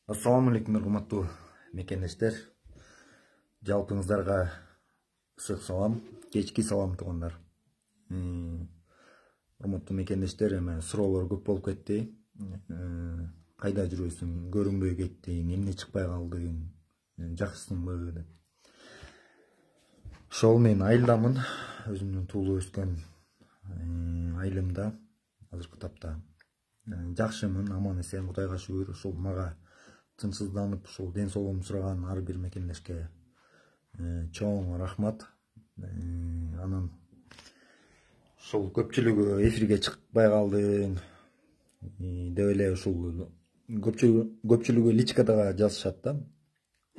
Assalamu alaikum урматтуу мекендештер. Жалпыңыздарга ысык салам, кечки салам туугандар. Урматтуу мекендештер, эме суроолор көп болуп кетти. Кайда жүрөсүң, көрүнбөй кеттиң, эмне чыкпай калдың, жакшысыңбы деп. Ошол мен айылдамын, өзүмдүн туулуп өскөн айылымда азыркы тапта. Жакшымын, аман эсен, Кудайга шүгүр. Ошол мага тынчсызданып ушул ден соолугумду сураган ар бир мекендешке чоң рахмат. Анан ушул көпчүлүгү эфирге чыкпай калдың деп эле ушул көпчүлүгү личкада жазышат да.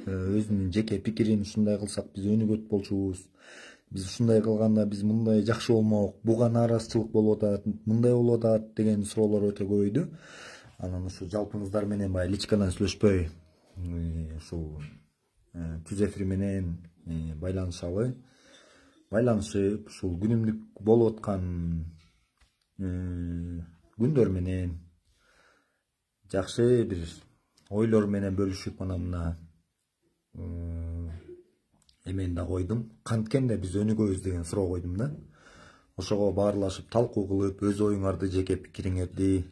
Өзүнүн жеке пикирин ушундай кылсак биз өнүгөт болчубуз. Биз ушундай кылганда биз мындай жакшы болмок, буга нааразычылык болуп атат, мындай болуп атат деген суроолор өтө көбөйдү. Анан ушу жалпыңыздар менен баягы личкадан сүйлөшпөй ушул түз эфир менен байланышып ушул күнүмдүк болуп аткан күндөр менен жакшы бир ойлор менен бөлүшүп анан мына эмени да койдум. Канткенде биз өнүгөбүз деген суроо койдум да. Ошого баарлашып талкуу кылып, өз оюңарды, жеке пикириңерди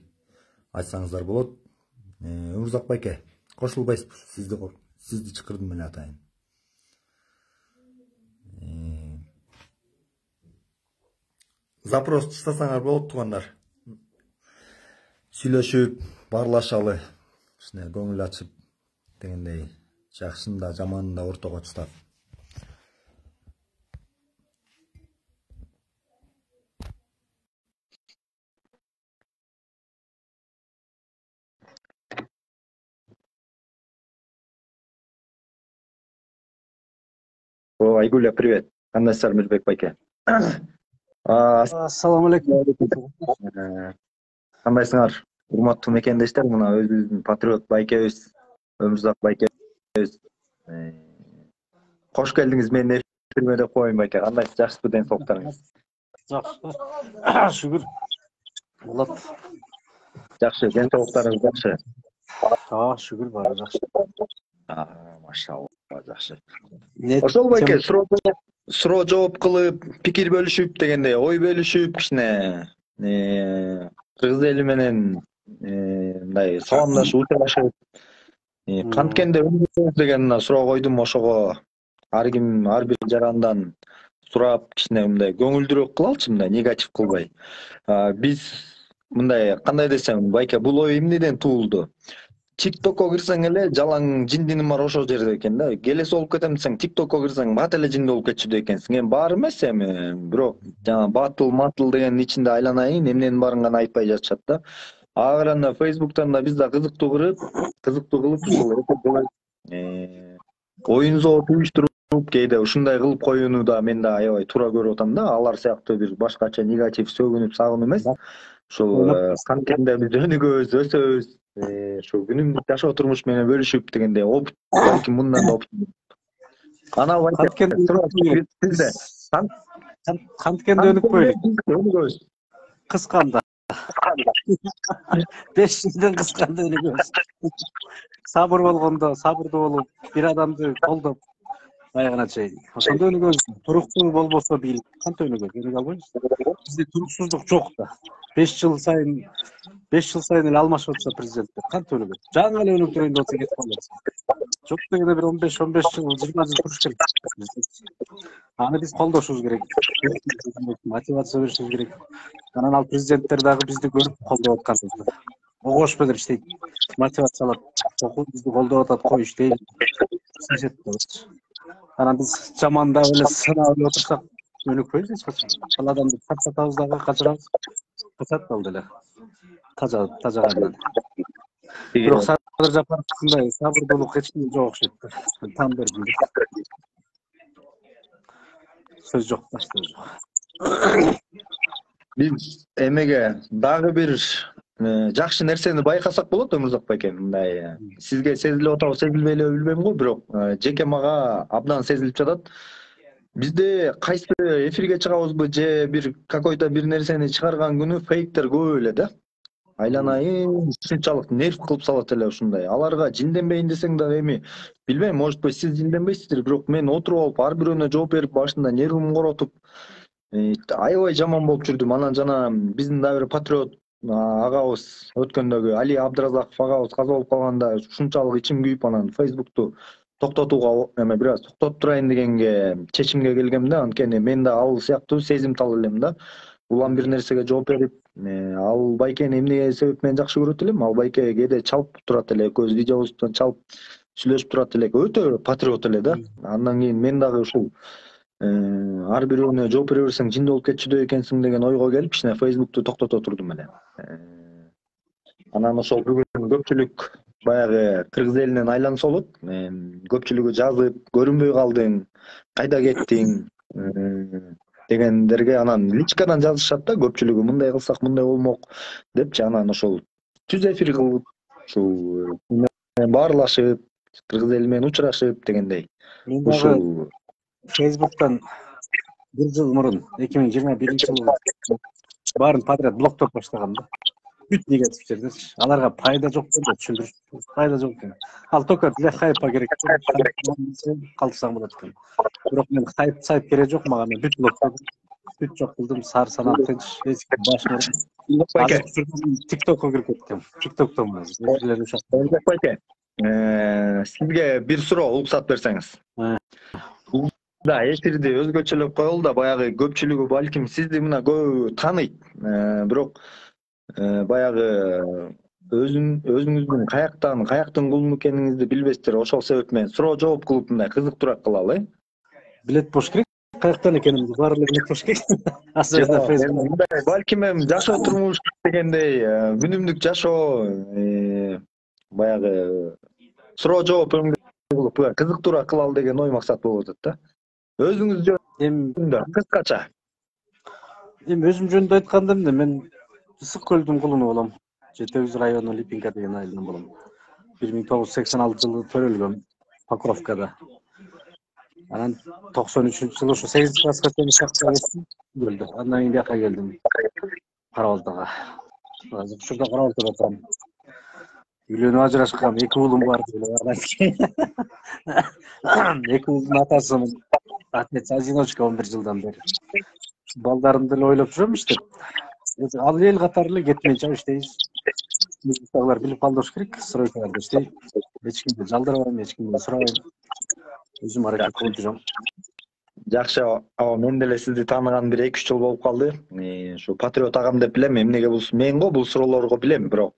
айтсаңыздар болот. Өмүрзак байке, кошулбайсызбы? Сизди чакырдым эле атайын. Запрос чыгсаңар болот туугандар. Сүйлөшүп, баарлашалы. Ушуна көңүл ачып дегендей, жакшыны да, жаманын да ортого чыгып. Айгуля, привет. Кандайсыздар Мирбек байке? Ассаламу алейкум. Кандайсыңар? Урматтуу мекендештер, мына өзүбүздүн патриот байкебиз, Өмүрзак байкебиз. Кош келдиңиз менин эфириме деп коеюн байке. Кандайсыз, жакшысызбы, ден соолуктарыңыз? Жакшы. Шүгүр. Болот. Жакшы, ден соолуктарыңыз жакшы. Шүгүр баары жакшы. Машалла, жакшы. Ошол байке, суроо жооп кылып, пикир бөлүшүп дегендей, ой бөлүшүп, кичине кыргыз эли менен мындай саламдашып, учурашып, канткенде өнүгөбүз деген суроо койдум. Ошого ар ким ар бир жарандан сурап, кичине мындай көңүлдүүрөөк кылалычы, мындай негатив кылбай. Биз мындай, кандай десем, байке, бул ой эмнеден туулду? TikTok'ко кирсең эле жалаң жиндинин бар ошол жерде экен да. Келеси болуп кетем десең, TikTok'ко кирсең бат эле жинди болуп кетчү экенсиң. Эми баары эмес, эми бирок жана батыл дегенин ичинде айланайын, эмненин баарын гана айтпай жатышат да. Ага караганда Facebook'тан да биз да кызыктуу кылып ушул оюн зоот уюштуруп, кээде ушундай кылып коюуну да мен да аябай туура көрүп атам да. Алар сыяктуу бир башкача негатив сөгүнүп сагынуу эмес. Ушул канткенде биз өнүгөбүз, өсөбүз. Ошо күнүмдүк жашоо турмуш менен бөлүшүп дегендей, балким мындан да Ана Канткенде өнүкпөйлүк. Кысканда. 5 жылдан кысканда өнүгөбүз. Сабыр болгондо, сабырдуу болуп, бир адамды колдоп, аягына чейин. Ошондо өнүгөбүз. Туруктуу болбосо бил, кантип өнүгөбүз? Өнүгө албайбыз. Бизде туруксуздук жок да. 5 жыл сайын эле алмашып атса президенттер. Кантип өнүгөбүз? Жаңы эле өнүктүрөйүн деп атса кетип калабыз. Жок дегенде бир 15 жыл, 20 жыл туруш керек. Аны биз колдошубуз керек. Мотивация беришибиз керек. Анан ал президенттер дагы бизди көрүп колдоп аткан. Огош менен иштейт. Мотивациялап, бизди колдоп атат, кой иштейли. Анан биз жамандап эле сынап отурсак, өнүкпөйбүз эч качан. Ал адамды тарсатабыз дагы качырабыз. Качат ал деле. Тажагандан. Бирок Садыр Жапаровдундай сабырдуулук эч кимде жок окшойт. Таң бердим. Сөз жок, сөз жок. Биз эмеге дагы бир жакшы нерсени байкасак болот, Өмүрзак байке. Мындай сизге сезилип атабы, сезилбей эле билбейм го, бирок жеке мага абдан сезилип жатат. Бизде кайсы эфирге чыгабызбы же бир какой-то бир нерсени чыгарган күнү фейктер көп эле да. Айланайын ушунчалык нерв кылып салат эле ушундай. Аларга жинденбейин десең дагы эми билбейм, может быть сиз жинденбейсиздер, бирок мен отуруп алып ар бирөөнө жооп берип башында нервим коротуп аябай жаман болуп жүрдүм. Анан жана биздин дагы бир патриот агабыз өткөндөгү Али Абдыразаков агабыз каза болуп калганда ушунчалык ичим күйүп анан Facebook'ту токтотууга эме бир аз токтотуп турайын дегенге чечимге келгем да. Анткени мен да ал сыяктуу сезимтал элем да. Улам бир нерсеге жооп берип, ал байкени эмне себеп менен жакшы көрөт элем. Ал байке кээде чалып турат эле, экөөбүз видеобуздан чалып сүйлөшүп турат элек. Өтө патриот эле да. Андан кийин мен дагы ушул ар бирөөнө жооп бере берсең жинди болуп кетчүдөй экенсиң деген ойго келип кичине Facebook'ту токтото турдум эле. Анан ошол бүгүн көпчүлүк баягы кыргыз элинен айланып солот. Көпчүлүгү жазып, көрүнбөй калдың, кайда кеттиң дегендерге анан личкадан жазышат да көпчүлүгү, мындай кылсак мындай болмок депчи. Анан ошол түз эфир кылып, ушул баарлашып, кыргыз эли менен учурашып дегендей. Мен дагы Facebook'тан bir жыл мурун 2021-жылы баарын подряд блоктоп баштагам да. Бүт негативчилерди. Аларга пайда жок деп түшүндүрүп, пайда жок экен. Ал только для хайпа керек. Калтырсаң болот экен. Бирок мен хайп керек жок мага, мен бүт блоктодум. Бүт жок кылдым, сар санап тынч, эч ким башын. TikTok'ка кирип кеттим. TikTok'тон сизге бир суроо уруксат берсеңиз. Да, эфирди өзгөчөлөп коелу да, баягы көпчүлүгү балким сизди мына көбү тааныйт. Бирок баягы өзүңүздүн каяктын кулу экениңизди билбестир. Ошол себеп менен суроо жооп кылып мындай кызыктуураак кылалы. Билет болуш керек. Каяктан экенимди баардыгын айтыш керек. Балким эми жашоо турмуш дегендей, күнүмдүк жашоо баягы суроо жооп кылып кызыктуураак кылалы деген ой максат болуп атат да. Өзүңүз жөнүндө кыскача. Эми өзүм жөнүндө айтканда мен Ысык көлдүн кулуну болом. Жетебиз району Липинка деген айылдан болом. 1986-жылы төрөлгөм Покровкада. Анан 93-жылы ошо 8-класска чейин шактап көлдү. Андан кийин бияка келдим. Карабалтага. Азыр ушурда Карабалтада турам. Үйлөнүп ажырашкам, 2 уулум бар деле. 2 уулдун атасымын. Отец одиночка 11 жылдан бери. Балдарымды эле ойлоп жүрөм иштеп. Ал эл катары эле кетмейчи иштейбиз. Музыкалар билип калдырыш керек, стройкаларда иштейм. Эч кимди жалдырбайм, эч кимден сурабайм. Өзүм аракет кылып жүрөм. Жакшы, мен деле сизди тааныган бир 2-3 жыл болуп калды. Ушу патриот агам деп билем, эмнеге мен бул суроолорго билем, бирок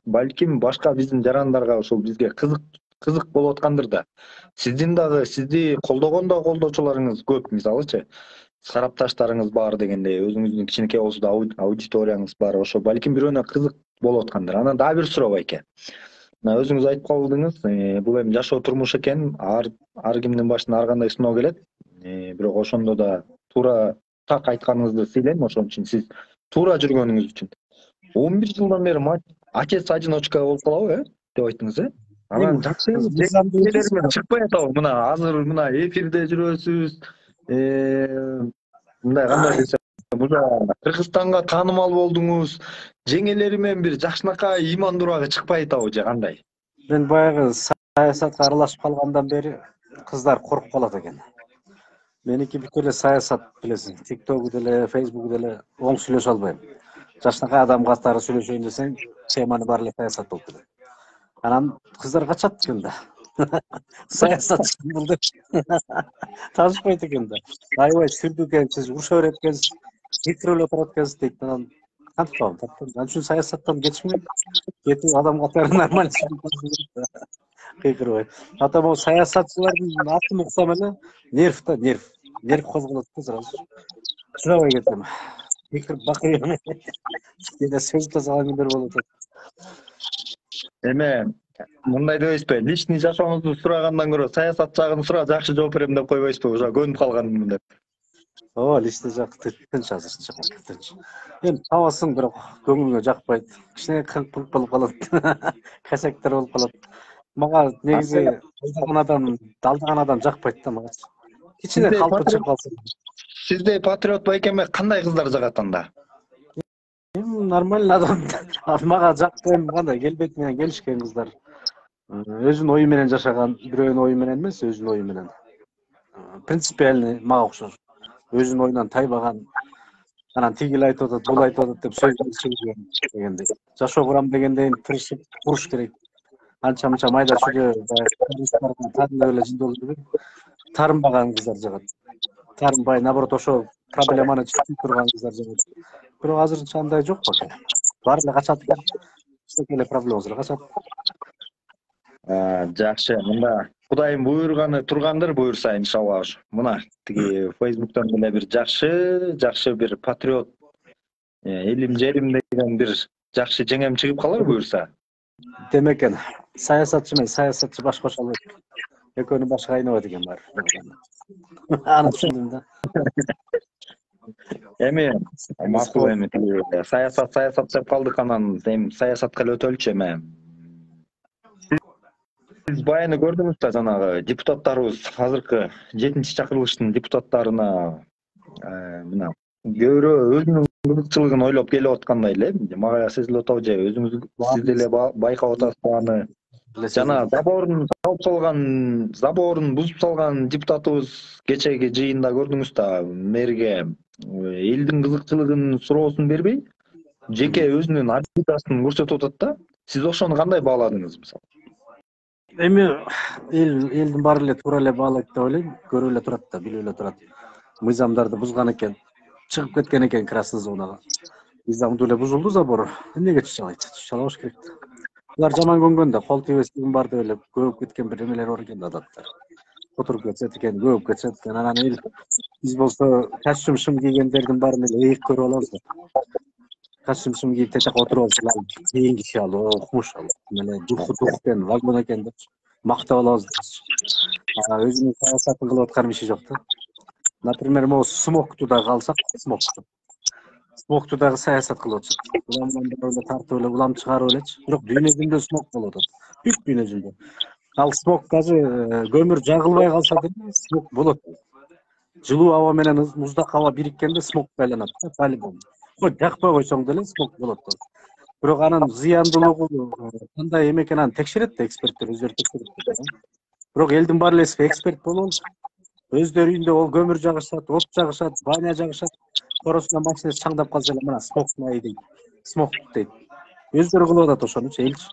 балким башка биздин жарандарга ошол бизге кызык болуп аткандыр да. Сиздин дагы сизди колдогон да колдоочуларыңыз көп, мисалычы. Сарапташтарыңыз бар дегендей, өзүңүздүн кичинекей болсо да аудиторияңыз бар. Ошо балким бирөөнө кызык болуп аткандыр. Анан дагы бир суроо байке. Мына өзүңүз айтып калдыңыз, бул эми жашоо турмуш экен, ар кимдин башына ар кандай сыноо келет. Бирок ошондо да туура так айтканыңызды сыйлайм, ошон үчүн сиз туура жүргөнүңүз үчүн. 11 жылдан бери отец одиночка болуп калабы, деп айттыңыз, Анан жакшы менен чыкпай атабы. Мына азыр мына эфирде жүрөсүз. Мындай кандай десем, Кыргызстанга таанымал болдуңуз. Жеңелери менен бир жакшынакай имандуураак чыкпай атабы же кандай? Мен баягы саясатка аралашып калгандан бери кыздар коркуп калат экен. Меники бүт эле саясат, билесиң. TikTok деле, Facebook деле оң сүйлөшө албайм. Жакшынакай адам катары сүйлөшөйүн десең, теманы баары эле саясат болуп кетет. Анан кыздар качат экен да. Саясат бул деп таанышпайт экен да. Аябай сүрдү экенсиз, уруша берет экенсиз, кекирилип отурат экенсиз дейт. Анан кантип калам? Анан үчүн саясаттан кетишмей, кетип адам катары нормально кыйкырбай. Ата могу саясатчылардын атын уксам эле нерв да, нерв козголот да сразу. Чурабай кетем. Кыйкырып бакырып кээде сөз тазалаган күндөр болуп атат. Эме мындай дебейсизби? Личный жашооңузду сурагандан көрө саясат жагын сура, жакшы жооп берем деп койбойсузбу? Уже көнүп калгандымын деп. Личный жак тынч азырча. Эми табасың, бирок көңүлгө жакпайт. Кичине кылып болуп калат. Касектер болуп калат. Мага негизи алдаган адам жакпайт да мага. Кичине калтырчып калсын. Сизде патриот байкеме кандай кыздар жагат анда? Нормально адам. Мага жакты эми кандай келбети менен келишкен кыздар. Өзүнүн ою менен жашаган, бирөөнүн ою менен эмес, өзүнүн ою менен. Принципиальный мага окшош. Өзүнүн оюнан тайбаган, анан тигил айтып атат, бул айтып атат деп сөздөрдү чыгырган дегендей. Жашоо курам дегенден тырышып куруш керек. Анча мынча майда чүйдө таарынып эле жындалып жүрүп, таарынбаган кыздар жагат. Таарынбай, наоборот, ошо проблеманы чечип турган кыздар жагат. Бирок азырынча андай жок бака. Баары эле качат. Эчтеке эле проблемасы качат. Жакшы. Мында Кудайым буйрганы тургандыр, буйрса иншалла. Мына тиги Facebook'тан деле бир жакшы бир патриот, элим жерим деген бир жакшы жеңем чыгып калар буйрса. Демекен, саясатчы менен саясатчы башкача албайт. Экөөнүн башы кайнабайт экен баары. Аны түшүндүм да. Эми макул эми саясат деп калдык, анан эми саясатка эле өтөлүчү эми. Сиз баяны көрдүңүз да, жанагы депутаттарыбыз азыркы 7-чакырылыштын депутаттарына мына көбүрөөк өзүнүн кызыкчылыгын ойлоп келип аткандай эле. Мага сезилип атабы же өзүңүз сиз деле байкап атасызбы аны? Жана заборун бузуп салган депутатыбыз кечеги жыйында көрдүңүз да, мэрге элдин кызыкчылыгын суроосун бербей, жеке өзүнүн агитациясын көрсөтүп атат да. Сиз ошону кандай бааладыңыз мисалы? Эми элдин баары эле туура эле баалайт деп ойлойм. Көрүп эле турат да, билип эле турат. Мыйзамдарды бузган экен, чыгып кеткен экен красный зонага. Мыйзамды эле бузулду забор. Эмнеге чычалайт? Чычалабаш керек да. Булар жаман көнгөн да, кол тийбестигин бар деп эле көбүп кеткен бир эмелер бар экен да, адаттар. Отуруп кетет экен, көбүп кетет экен. Анан эл биз болсо костюм шым кийгендердин баарын эле ыйык көрүп алабыз да. Костюм шым кийип тетек отуруп алсалар, кийин киши ал, окумуш ал. Эле дух экен, вагон экен деп мактап алабыз. Өзүнүн саясатын кылып аткан иши жок да. Например, могу смокту да калсак, смокту дагы саясат кылып атышат. Уламдан тартып эле улам чыгарып элечи. Бирок дүйнө жүзүндө смок болуп атат. Бүт дүйнө жүзүндө. Ал смок даже көмүр жагылбай калса деле смок болот. Жылуу аба менен муздак аба бириккенде смок айланат да, по-любому. Жакпай койсоң деле смок болот. Бирок анын зыяндуулугу кандай эме экенин текшерет да эксперттер, өздөрү текшерет. Бирок элдин баары эле эксперт болобу? Өздөрү үйүндө ол көмүр жагышат, от жагышат, баня жагышат. Коросунан машинасы чаңдап калса эле мына смок дейт. Смок дейт. Өздөрү кылып атат ошонучу элчи.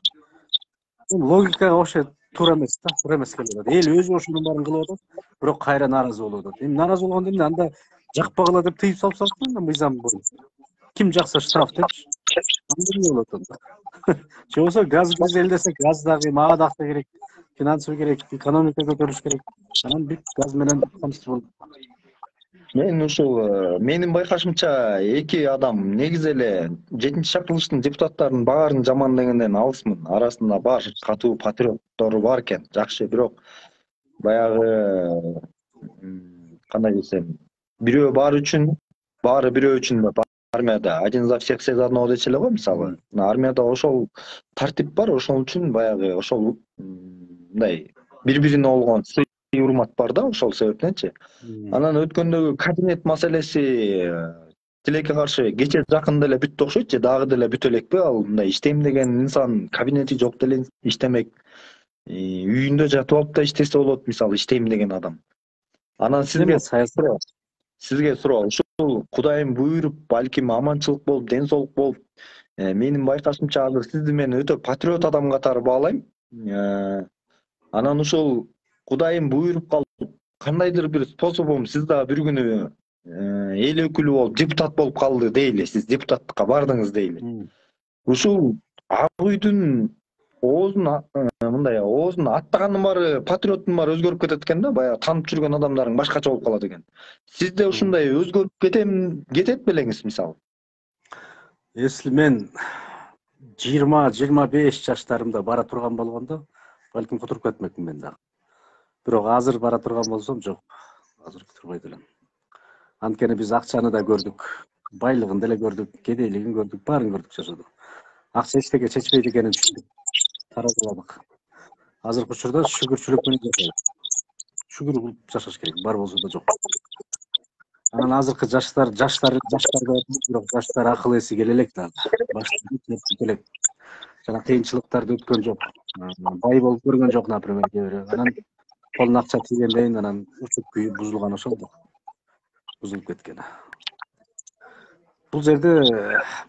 Логикага окшойт, туура эмес да, туура эмес келип атат. Эл өзү ошонун баарын кылып атат, бирок кайра нааразы болуп атат. Эми нааразы болгондо эмне? Анда жакпагыла деп тыйып салсак, анда мыйзам боюнча. Ким жакса штраф депчи. Анда эмне болот анда? Же болбосо газ киргизели десек, газ дагы мага да акча керек, финансы керек, экономика көтөрүлүш керек. Анан бүт газ менен камсыз болуп. Мен ушул менин байкашымча эки адам негизи эле 7-чакырылыштын депутаттарынын баарын жаман дегенден алысмын. Арасында бар катуу патриоттору бар экен, жакшы, бирок баягы кандай десем, бирөө баары үчүн, баары бирөө үчүн деп армияда один за всех все за одного дечи эле го, мисалы. Армияда ошол тартип бар, ошол үчүн баягы ошол мындай бири-бирине болгон урмат бар да, ошол себептенчи. Анан өткөндөгү кабинет маселеси тилекке каршы кече жакын деле бүттү окшойт же, дагы деле бүтө элекпи? Ал мындай иштейм деген инсан кабинети жок деле иштемек, үйүндө жатып алып да иштесе болот, мисалы, иштейм деген адам. Анан сизге суроо, ушул Кудайым буйруп, балким аманчылык болуп, ден соолук болуп, менин байкашымча азыр сизди мен өтө патриот адам катары баалайм. Анан ушул Кудайым буйруп калып, кандайдыр бир способун сиз дагы бир күнү эл өкүлү болуп, депутат болуп калды дейли, сиз депутаттыкка бардыңыз дейли. Ушул ак үйдүн оозун мындай оозун аттаганын баары, патриоттун баары өзгөрүп кетет экен да, баягы таанып жүргөн адамдарың башкача болуп калат экен. Сизде ушундай өзгөрүп кетет белеңиз, мисалы? Если мен 20-25 жаштарымда бара турган болгондо, балким кутуруп кетмекмин мен дагы. Бирок азыр бара турган болсом жок. Азыр кутурбайт элем. Анткени биз акчаны да көрдүк, байлыгын деле көрдүк, кедейлигин көрдүк, баарын көрдүк жашоодо. Акча эчтеке чечпейт экенин түшүндүк, таразыладык. Азыркы учурда шүгүрчүлүк менен жашайбыз. Шүгүр кылып жашаш керек, бар болсо да жок. Анан азыркы жаштар бирок жаштар акыл эси келе элек да. Башта элек. Жана кыйынчылыктарды өткөн жок. Бай болуп көргөн жок, например, кээ бирөө. Анан колуна акча тийгенден анан учуп күйүп бузулган ошол да. Бузулуп кеткен. Бул жерде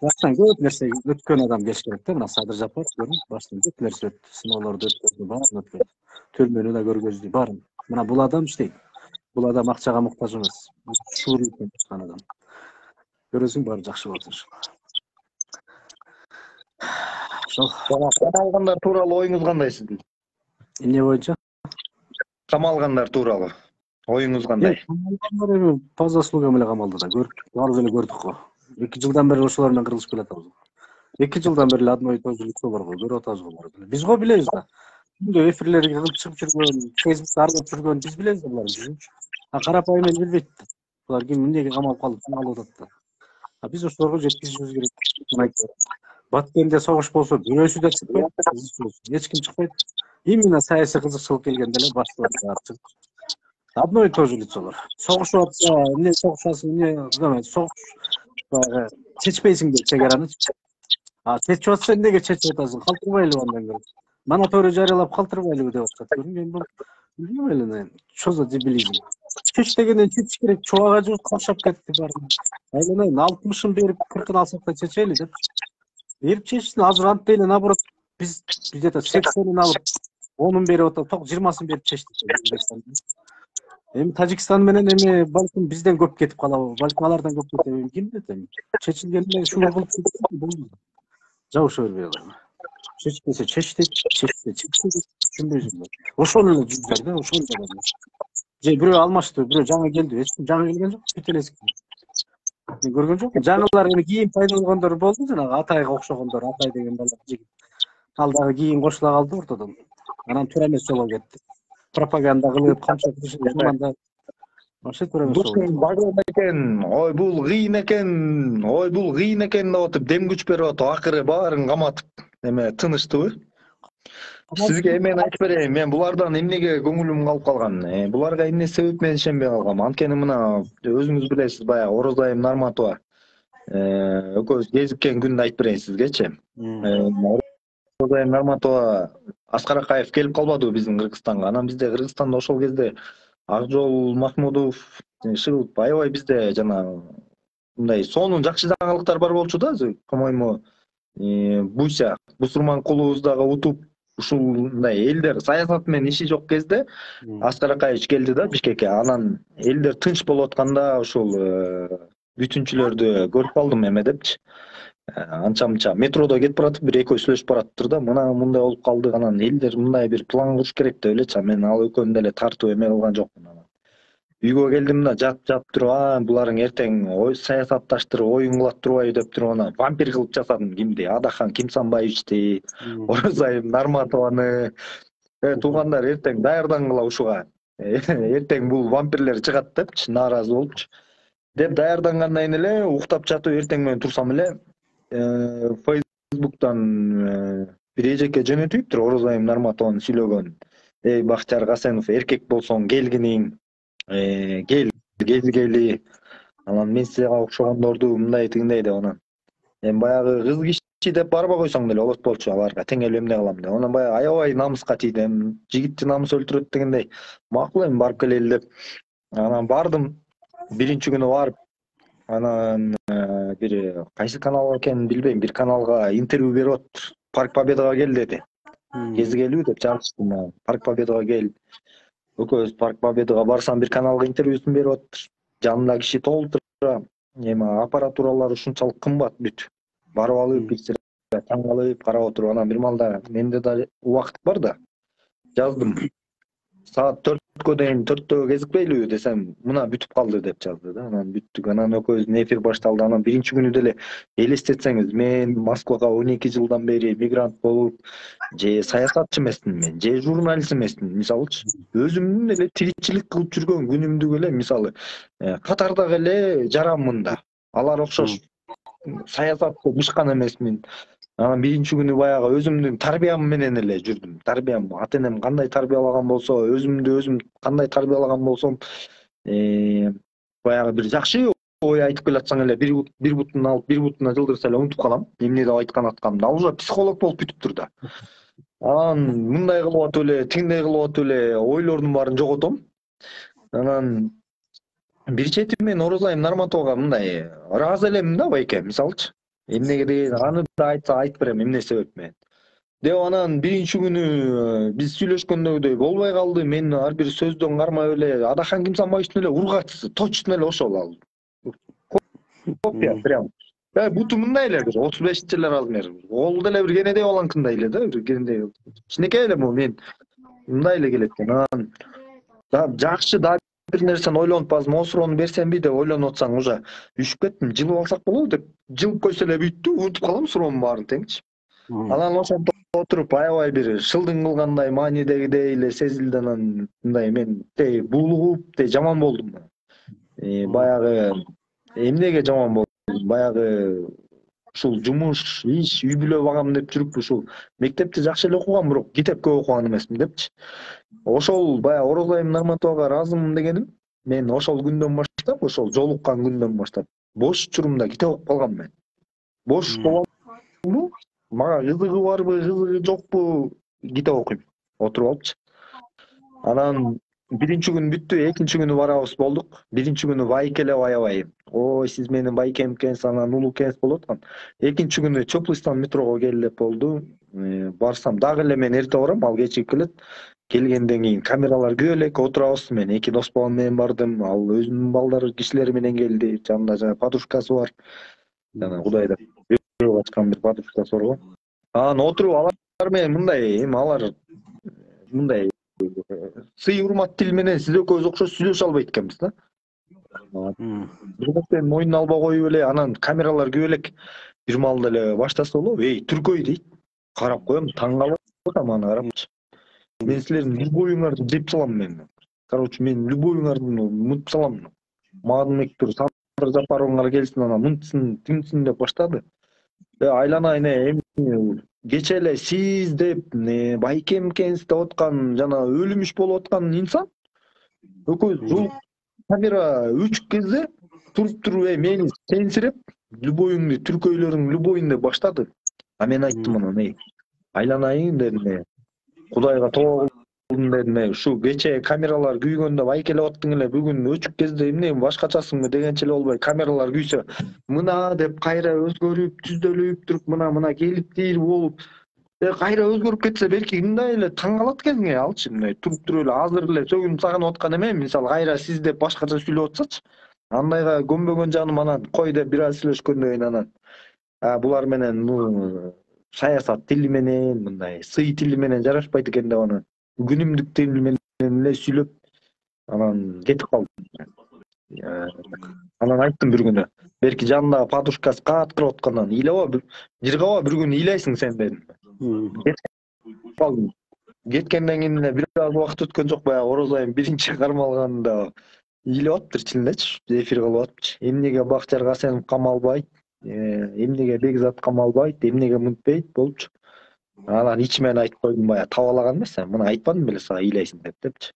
баштан көп нерсе өткөн адам келиш керек да. Мына Садыр Жапаров баштан көп нерсе өттү, сыноолорду өткөздү, баарын өткөздү. Төлмөнү да көргөздү, баарын. Мына бул адам иштейт. Бул адам акчага муктаж эмес. Шууруйт чыккан адам. Көрөсүң, баары жакшы болот ошол. Камалгандар тууралуу оюңуз кандай сиздин? Эмне боюнча? Камалгандар тууралуу оюңуз кандай? Камалгандар эми по заслугам эле камалды да, көрдүк, баарыбыз эле көрдүк го. 2 жылдан бери ошолор менен кырылышып келатабыз. 2 жылдан бери одной и той же лицо бар го, көрүп атабыз го баары. Биз го билебиз да. Күндө эфирлерге кылып чыгып жүргөн, Facebook'та аралап жүргөн биз билебиз да буларды. Карапайым эл билбейт да. Булар ким эмнеге камалып калды, ким алып атат да. Биз ошолорго жеткизишибиз керек. Баткенде согуш болсо бирөөсү да чыкпайт, эч ким чыкпайт. Именно саясий кызыкчылык келгенде эле башталат. Одно и то же лицолор. Согушуп атса, эмне согушасың, эмне согуш чечпейсиңби чегараны? Чечип атса эмнеге чечип атасың? Калтырбайлы андан көрө. Моноторию жарыялап калтырбайлыбы деп атат. Мен бул билбейм эле. Что за дебилизм? Чеч дегенден чечиш керек. Чубага жуп кашап кетти баары. Айланайын 60-ын берип 40-ын алсак да чечели деп. Берип чечсин, азыр антпей эле наоборот биз где-то 80-ин алып 10-ун берип атып, 20-сын берип чечтик. Эми Тажикстан менен эми балким бизден көп кетип калабы, балким алардан көп кетеби, ким билет эми. Чечилгенде шуга кылып болду. Жабыша бербей алам. Чечпесе чечтик, чечсе чечтик, түшүнбөйсүңбү? Ошол эле жүздөр да, ошол эле. Же бирөө алмашты, бирөө жаңы келди, эч ким жаңы келген жок, бүт элеси. Мен көргөн жокмун. Жаңылар эми кийин пайда болгондор болду, жанагы Атайга окшогондор, Атай деген бала жигит. Ал дагы кийин кошула калды ортодон. Анан туура эмес жолго кетти. Пропаганда кылып, камча кылышып, анда вообще туура эмес жолго кетти. Багым экен, ой бул кыйын экен деп атып, дем күч берип атып, акыры баарын каматып, эме тыныштыбы? Сизге мен айтып берейин, мен булардан эмнеге көңүлүм калып калган? Буларга эмне себеп менен ишенбей калгам? Анткени мына өзүңүз билесиз, баягы Орозайым Нарматова экөөбүз кезиккен күндү айтып берейин сизгечи. Орозайым Нарматова Аскар Акаев келип калбадыбы биздин Кыргызстанга? Анан бизде Кыргызстанда ошол кезде Акжол Махмудов, Шыбут аябай бизде жана мындай сонун жакшы жаңылыктар бар болчу да, по-моему, Буйса Бусурманкулубуз дагы утуп, ушундай элдер саясат менен иши жок кезде Аскар Акаевич келди да Бишкекке. Анан элдер тынч болуп атканда ушул бүтүнчүлөрдү көрүп калдым эме депчи. Анча-мынча метродо кетип баратып, бир экөө сүйлөшүп бараттыр да, мына мындай болуп калды. Анан элдер мындай бир план куруш керек деп элечи. Мен ал экөөмүн деле тартып эме кылган жокмун. Үйгө келдим да, жатып туруп, буларың эртең саясатташтыр, оюн кылат турбайбы деп туруп, ана вампир кылып жасадым. Кимди? Адахан Кимсанбаевичти, Орозайым Нарматованы. Туугандар эртең даярдангыла ушуга. Эртең бул вампирлер чыгат депчи, нааразы болупчу. Деп даярдангандан кийин эле уктап жатып эртең менен турсам эле Facebook'тан бир эжекке жөнөтүптүр Орозайым Нарматованын сүйлөгөнүн. Эй Бактияр Гасенов, эркек болсоң келгиниң, кезгели. Анан мен сага окшогондорду мындай тигиндей деп анан. Эми баягы кыз киши деп барбай койсоң деле болот болчу, аларга теңелип эмне кылам деп. Анан баягы аябай намыска тийди. Жигитти намыс өлтүрөт дегендей. Макул эми барып келели деп. Анан бардым. Биринчи күнү барып, анан бир кайсы канал экенин билбейм, бир каналга интервью берип атыптыр. Парк Победага кел деди. Кезгелүү деп чакырышты. Парк Победага кел. Экөөбүз Парк Победага барсам, бир каналга интервьюсун берип атыптыр. Жанында киши толтура. Эми аппаратуралар ушунчалык кымбат бүт. Барып алып, бир таң калып карап отуруп, анан бир маалда менде да убакыт бар да. Жаздым. Саат 4-кө дейин 4-тө кезикпейлиби десем, мына бүтүп калды деп жазды да. Анан бүттүк. Анан экөөбүздүн эфир башталды. Анан биринчи күнү деле элестетсеңиз, мен Москвага 12 жылдан бери мигрант болуп, же саясатчы эмесмин мен, же журналист эмесмин, мисалычы. Өзүмдүн эле тиричилик кылып жүргөн күнүмдүк эле, мисалы, катардагы эле жаранмын да. Алар окшош саясатты бышкан эмесмин. Анан биринчи күнү баягы өзүмдүн тарбиям менен эле жүрдүм. Тарбиям, ата-энем кандай тарбиялаган болсо, өзүмдү өзүм кандай тарбиялаган болсом, баягы бир жакшы ой айтып келатсаң эле бир бутун алып бир бутуна жылдырса эле унутуп калам. Эмне деп айткан атканымды. Ал уже психолог болуп бүтүптүр да. Анан мындай кылып атып эле, тиңдей кылып атып эле ойлордун баарын жоготом. Анан бир чети мен Орозайым Нарматовага мындай ыраазы элемин да байке, мисалчы. Эмнеге деген аны да айтып берем, эмне себеп менен. Деп анан биринчи күнү биз сүйлөшкөндөй болбой калды. Мен ар бир сөздөн кармап эле Адахан Кимсанбаевичтин эле ургачысы, точно эле ошол ал. Копия прям. Буту мындай эле бир 35 эле размер. Ол деле бир кенедей баланкындай эле да, бир кенедей. Кичинекей эле мен мындай эле келет экен. Анан да жакшы да бир нерсени ойлонуппазмы, осурону берсемби деп ойлонуп атсаң уже үшүп кеттим. Жылып алсак болобу деп жылып койсо эле бүттү, унутуп калам суроонун баарын теңчи. Анан ошентип отуруп аябай бир шылдың кылгандай маанидегидей эле сезилди. Анан мындай мен булугуп жаман болдум. Баягы эмнеге жаман болдум? Баягы ушул жумуш, иш, үй бүлө багам деп жүрүп ушул мектепти жакшы эле окугам, бирок китеп көп окуган эмесмин депчи. Ошол баягы Орозайым Нарматовага ыраазымын дегеним, мен ошол күндөн баштап, ошол жолуккан күндөн баштап бош учурумда китеп окуп калгам мен. Бош боламбы? Мага кызыгы барбы, кызыгы жокпу, китеп окуйм. Отуруп алыпчы. Анан биринчи күн бүттү, экинчи күнү барабыз болдук. Биринчи күнү байкелеп аябай. Ой, сиз менин байкем экенсиз, анан улуу экенсиз болуп аткан. Экинчи күнү Чоплыстан метрого келип болду. Барсам дагы эле мен эрте барам, ал кечигип келет. Келгенден кийин камералар көп элек отурабыз. Мен эки дос балам менен бардым. Ал өзүнүн балдары, кишилери менен келди. Жанында жана подружкасы бар. Жана Кудайда берип ачкан бир подружкасы бар го. Анан отуруп алар менен мындай, эми алар мындай сый урмат тил менен сиз экөөбүз окшош сүйлөшө албайт экенбиз да. Бирден мойнуна алба коюп эле, анан камералар көп элек бир маалда эле баштаса болобу? Эй, түркөй дейт. Карап коем, таң калып атам аны карапчы. Мен силердин любоюңарды жеп салам мен. Короче, мен любоюңарды мынтып салам. Маадымбектер, Садыр Жапаровңар келсин, анан мынтсын, тимтсин деп баштады. Айланайын эми кече эле сиз деп байкем экенсиз деп аткан жана өлүмүш болуп аткан инсан экөөбүз жол камера 3 кезде туруп мени сенсиреп любоюңду түркөйлөрүң любоюң деп баштады. А мен айттым анан, айланайын дедим, Кудайга тоо кылдым дедим, ушу кече камералар күйгөндө байкелеп аттың эле, бүгүн өчүк кезде эмне башкачасыңбы дегенче эле болбой, камералар күйсө мына деп кайра өзгөрүп, түздөлүп туруп, мына келип тийир болуп, кайра өзгөрүп кетсе белки мындай эле таң калат экенсиң, алчы мындай туруп эле азыр эле сөгүнүп сагынып аткан эме, мисалы кайра сиз деп башкача сүйлөп атсачы, андайга көнбөгөн жаным. Анан кой деп бир аз сүйлөшкөндөн кийин анан булар менен саясат тили менен, мындай сый тили менен жарашпайт экен деп анан күнүмдүк тили менен эле сүйлөп анан кетип калдым. Анан айттым бир күнү, берки жанындагы подружкасы каткырып аткандан ыйлаба, жыргаба, бир күн ыйлайсың сен дедим. Кетип калдым. Кеткенден кийин эле бир аз убакыт өткөн жок, баягы Орозайым биринчи кармалганда ыйлап атыптыр ичиндечи, эфир кылып атыпчы. Эмнеге Бакчар Касенов камалбайт, эмнеге Бекзат камалбайт, эмнеге мынтпайт болупчу. Анан ичимен айтып койдум, баягы табалаган эмес, мына айтпадым беле сага ыйлайсың депчи.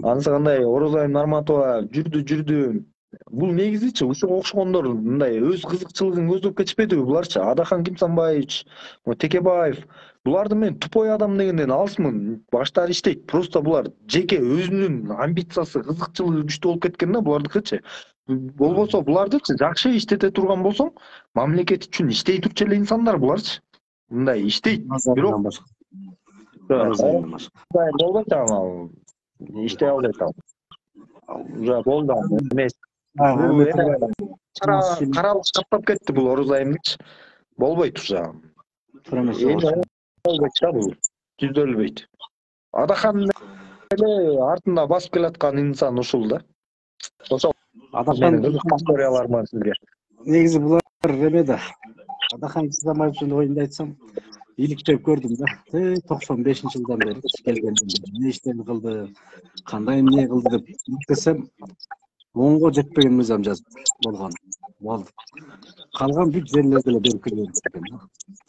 Анысы кандай, Орозайым Нарматова жүрдү. Бул негизичи ушуга окшогондор мындай өз кызыкчылыгын көздөп кетишпедиби буларчы? Адахан Кимсанбаевич, Текебаев, буларды мен тупой адам дегенден алысмын. Баштары иштейт. Просто булар жеке өзүнүн амбициясы, кызыкчылыгы күчтүү болуп кеткен да булардыкычы. Болбосо булардычы жакшы иштете турган болсоң, мамлекет үчүн иштей турчу эле инсандар буларчы. Мындай иштейт. Бирок болбойт ал. Иштей албайт ал. Уже болду эмес. Каралык таптап кетти бул Орозайымдычы. Болбойт уже. Болбойт да бул. Түздөлбөйт. Адахан эле артында басып келаткан инсан ушул да. Ошол Адахан историялар бар сизге. Негизи булар эме да. Адахан Кимсанбаевичтин оюнду айтсам, иликтеп көрдүм да. 95-жылдан бери келгенден бери эмне иштери кылды, кандай эмне кылды деп десем, 10го жетпеген мыйзам жазып болгон. Болду. Калган бүт жерлерди эле берип келген экен да.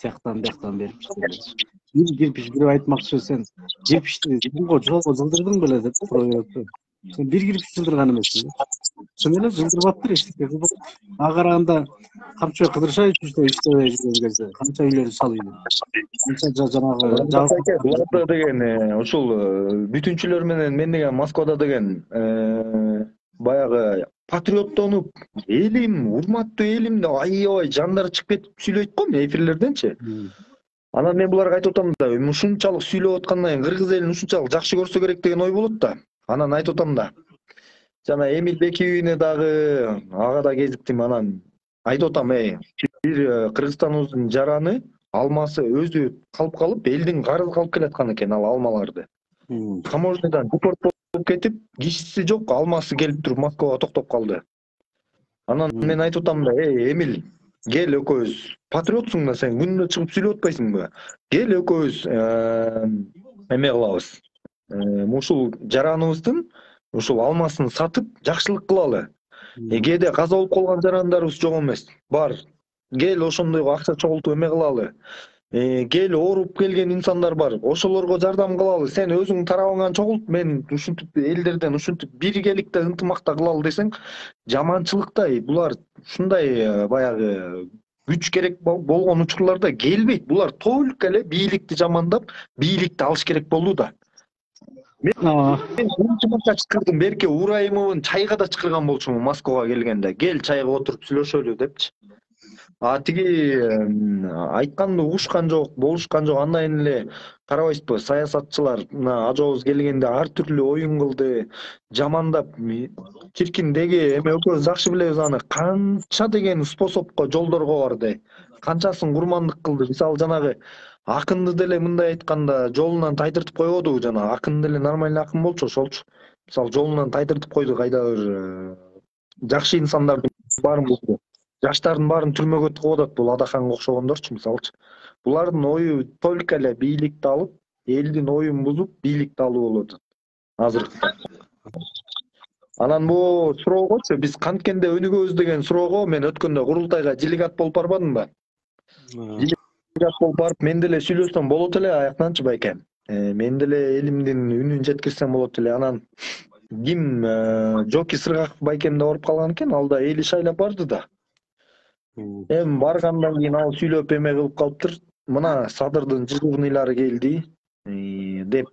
Тияктан бияктан берип. Бир кирпич бирип айтмакчы сен кирпичти жолго жылдырдың беле деп сурап. Sen bir girip sildırgan emessin. Sen ele sildırıp eşlikte. A karaganda kamça kıdırşa işte gezde. Kamça üyleri salıydı. Kamça janagı Bularda деген ушул бүтүнчүлөр менен мен деген Москвада деген баягы патриоттонуп, элим, урматтуу элим деп аябай жандары чыгып кетип сүйлөйт го эфирлерденчи. Анан мен буларга айтып атам да, ушунчалык сүйлөп аткандан кийин кыргыз элин ушунчалык жакшы көрсө керек деген ой болот да. Анан айтып атам да. Жана Эмил Бекиевне дагы ага да кезиктим. Анан айтып атам, бир Кыргызстаныбыздын жараны алмасы өзү калып, элдин карызы калып келаткан экен ал алмаларды. Таможнядан депорт болуп кетип, кишиси жок, алмасы келип туруп Москвага токтоп калды. Анан мен айтып атам да, Эмил, кел экөөбүз патриотсуң да сен, күнүнө чыгып сүйлөп атпайсыңбы? Кел экөөбүз эме кылабыз. Ушул жараныбыздын ушул алмасын сатып жакшылык кылалы. Кээде каза болуп калган жарандарыбыз жок эмес. Бар. Кел ошондой акча чогултуп эме кылалы. Кел ооруп келген инсандар бар. Ошолорго жардам кылалы. Сен өзүң тарабыңан чогулт, мен ушинтип элдерден ушинтип биргеликте ынтымакта кылалы десең, жаманчылыктай булар ушундай баягы күч керек болгон учурларда келбейт. Булар только эле бийликти жамандап, бийликти алыш керек болду да. Мен биринчи марта чакырдым, берке Урайымовун чайга да чакырган болчумун Москвага келгенде. Кел чайга отуруп сүйлөшөлү депчи. Тиги айтканды угушкан жок, болушкан жок. Андан эле карабайсызбы, саясатчылар мына ажообуз келгенде ар түрлүү оюн кылды, жамандап, чиркин деги эме өкөөбүз жакшы билебиз аны канча деген способко, жолдорго барды. Канчасын курмандык кылды. Мисалы жанагы акынды деле мындай айтканда жолунан тайдыртып койбодубу, жана акын деле нормальный акын болчу ошолчу. Мисалы жолунан тайдыртып койду, кайда бир жакшы инсандардын баарын булду. Жаштардын баарын түрмөгө тыгып атат, бул Адаханга окшогондорчу мисалчы. Булардын ою только эле бийликти алып, элдин оюн бузуп, бийликти алуу болуп атат азыркы. Анан бул суроогочу биз канткенде өнүгөбүз деген суроого мен өткөндө курултайга делегат болуп барбадымбы? Делегат болуп барып, мен деле сүйлөсөм болот эле аяктанчы байке. Мен деле элимдин үнүн жеткирсем болот эле. Анан ким Жоки Сыргаков байкем да барып калган экен, ал да эли шайлап барды да. Баргандан кийин ал сүйлөп эме кылып калыптыр. Мына Садырдын жыгылныйлары келди деп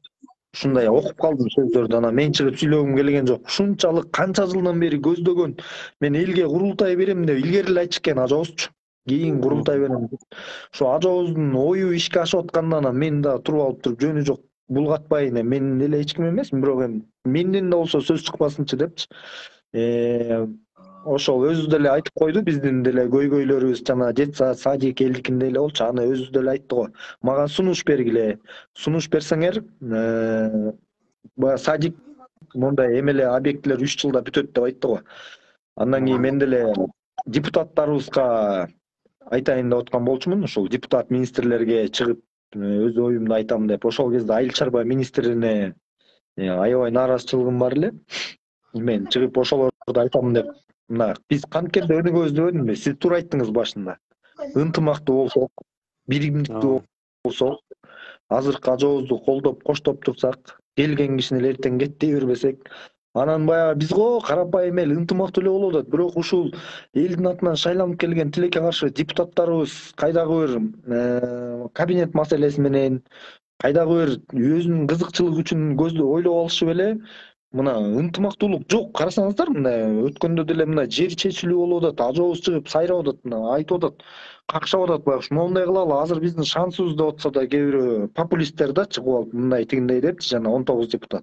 ушундай окуп калдым сөздөрдү. Анан мен чыгып сүйлөгүм келген жок. Ушунчалык канча жылдан бери көздөгөн, мен элге курултай берем деп илгери эле айтчу экен ажообузчу. Кийин курултай берем. Ошо ажообуздун ою ишке ашып аткандан мен да туруп алып туруп жөнү жок булгатпайын, мен эле эч ким эмесмин, бирок менден да болсо сөз чыкпасынчы депчи. Ошол өзү деле айтып койду, биздин деле көйгөйлөрүбүз жана жетса Садик элдикинде эле болчу. Аны өзү деле айтты го. Мага сунуш бергиле. Сунуш берсеңер, Садик мондай эмеле объектилер 3 жылда бүтөт деп айтты го. Андан кийин мен деле депутаттарыбызга айтайын деп аткан болчумун. Ошол депутат министрлерге чыгып өз оюмду айтам деп. Ошол кезде Айыл чарба министрине аябай нааразычылыгым бар эле. Мен чыгып ошолорду айтам деп. Мына биз канткенде өнүгөбүз дебедимби? Сиз туура айттыңыз башында. Ынтымактуу болсок, биримдиктүү болсок, азыркы ажообузду колдоп, коштоп турсак, келген кишини эле эртең кеттей бербесек, анан баягы биз го карапайым эл ынтымактуу эле болуп атат. Бирок ушул элдин атынан шайланып келген тилекке каршы депутаттарыбыз кайдагы бир кабинет маселеси менен, кайдагы бир өзүнүн кызыкчылыгы үчүн ойлоп алышып эле мына ынтымактуулук жок. Карасаңыздар, мына өткөндө деле мына жер чечилүү болуп атат, ажообуз чыгып сайрап атат, мына айтып атат, какшап атат, баягы мондай кылалы, азыр биздин шансыбыз деп атса да, кээ бирөө популисттер да чыгып алып мындай тигиндей депчи, жана 19 депутат.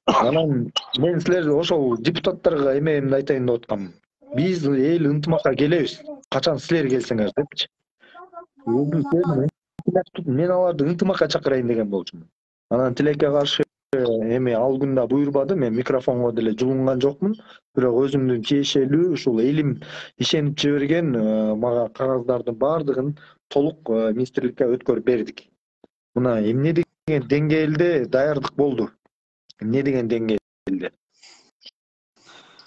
Анан мен силерге ошол депутаттарга эмемди айтайын деп аткам. Биз эл ынтымакка келебиз, качан силер келсеңер депчи. Мен аларды ынтымакка чакырайын деген болчумун. Анан тилекке каршы эми ал күндө буйрбады, мен микрофонго деле жулунган жокмун, бирок өзүмдүн тиешелүү ушул элим ишенип жиберген мага кагаздардын баардыгын толук министрликке өткөрүп бердик. Мына эмне деген деңгээлде даярдык болду, эмне деген деңгээлде.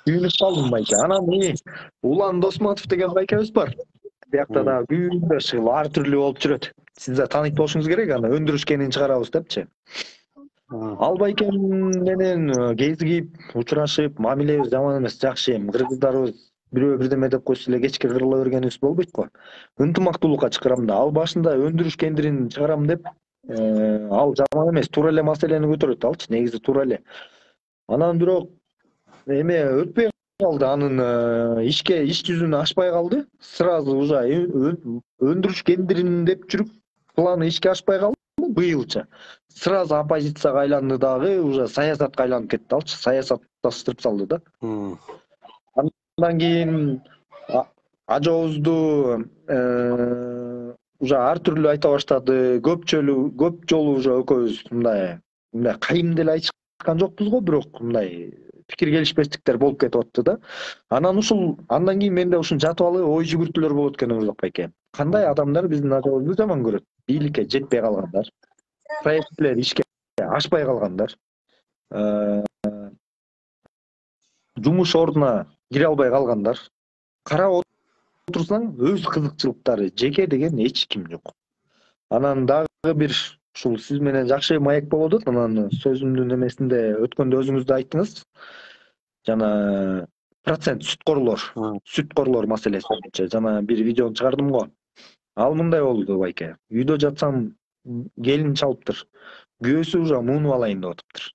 Күйүнүп калдым байке. Анан Улан Досматов деген байкебиз бар. Биякта да күндө чыгып ар түрлүү болуп жүрөт. Сиз да таанып болушуңуз керек, аны өндүрүшкенин чыгарабыз депчи. Ал байкем менен кезигип, учурашып, мамилебиз жаман эмес, жакшы эми. Кыргыздарыбыз бирөө бирдеме деп койсо эле кечке кырыла бергенибиз болбойт го. Ынтымактуулукка чакырам да. Ал башында өндүрүш кендирин чыгарам деп, ал жаман эмес, туура эле маселени көтөрөт алчы, негизи туура эле. Анан бирок эме өтпөй калды, анын иш жүзүнө ашпай калды. Сразу уже өндүрүш кендирин деп жүрүп, планы ишке ашпай калды быйылча. Сразу оппозицияга айланды дагы, уже саясатка айланып кетти алчы. Саясатташтырып салды да. Андан кийин ажообузду уже ар түрлүү айта баштады. Көп жолу уже экөөбүз мындай кайым деле айтышкан жокпуз го, бирок мындай пикир келишпестиктер болуп кетип атты да. Андан кийин менде ушун жатып алып ой жүгүртүүлөр болот экен Өмүрзак байке. Кандай адамдар биздин ажообузду жаман көрөт? Бийликке жетпей калгандар, проекттер ишке ашпай калгандар, жумуш ордуна кире албай калгандар. Карап отурсаң, өз кызыкчылыктары жеке деген эч ким жок. Анан дагы бир ушул сиз менен жакшы маек болуп атат. Анан сөзүмдүн эмесинде өткөндө өзүңүз да айттыңыз. Жана процент сүткорлор маселеси боюнча жана бир видеону чыгардым го. Ал мындай болду байке. Үйдө жатсам келин чалыптыр. Күйөөсү уже муунуп алайын деп атыптыр.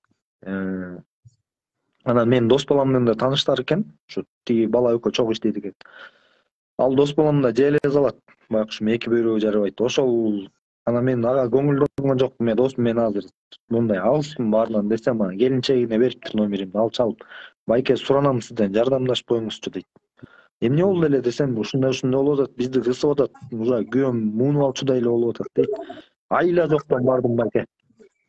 Анан мен дос балам менен да тааныштар экен. Ушу тиги бала экөө чогуу иштейт экен. Ал дос балам да желе салат. Байкуш эки бөйрөгү жарабайт. Ошол анан мен ага көңүлдөнгөн жокмун. Мен досум мен азыр мындай алыстын баарынан десем, келинчегине бериптир номеримди. Ал чалып, байке суранам сизден жардамдашып коюңузчу дейт. Эмне болду эле десем, ушундай болуп атат, бизди кысып атат. Уже күйөөм муунуп алчудай эле болуп атат дейт. Айла жоктон бардым байке.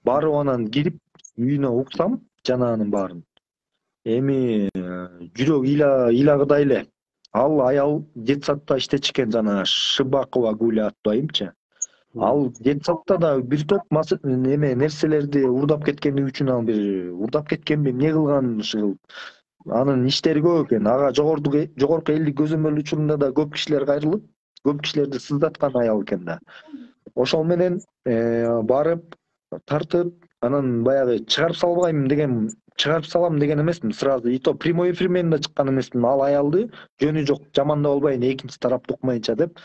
Барып анан кирип үйүнө уксам жанаанын баарын. Эми жүрөк ыйлагыдай эле. Ал аял детсадта иштечкен, жана Шыбакова Гуля аттуу. Ал детсадта да бир топ нерселерди урдап кеткендиги үчүн, ал бир урдап кеткенби, эмне кылган ушул. Анын иштери көп экен. Ага жогорку элдик көзөмөл учурунда да көп кишилер кайрылып, көп кишилерди сыздаткан аял экен да. Ошол менен барып тартып, анан баягы чыгарып салам деген эмесмин. Сразу и то прямой эфир менен да чыккан эмесмин. Ал аялды жөнү жок, жаман да болбайын, экинчи тарапты укмайынча деп.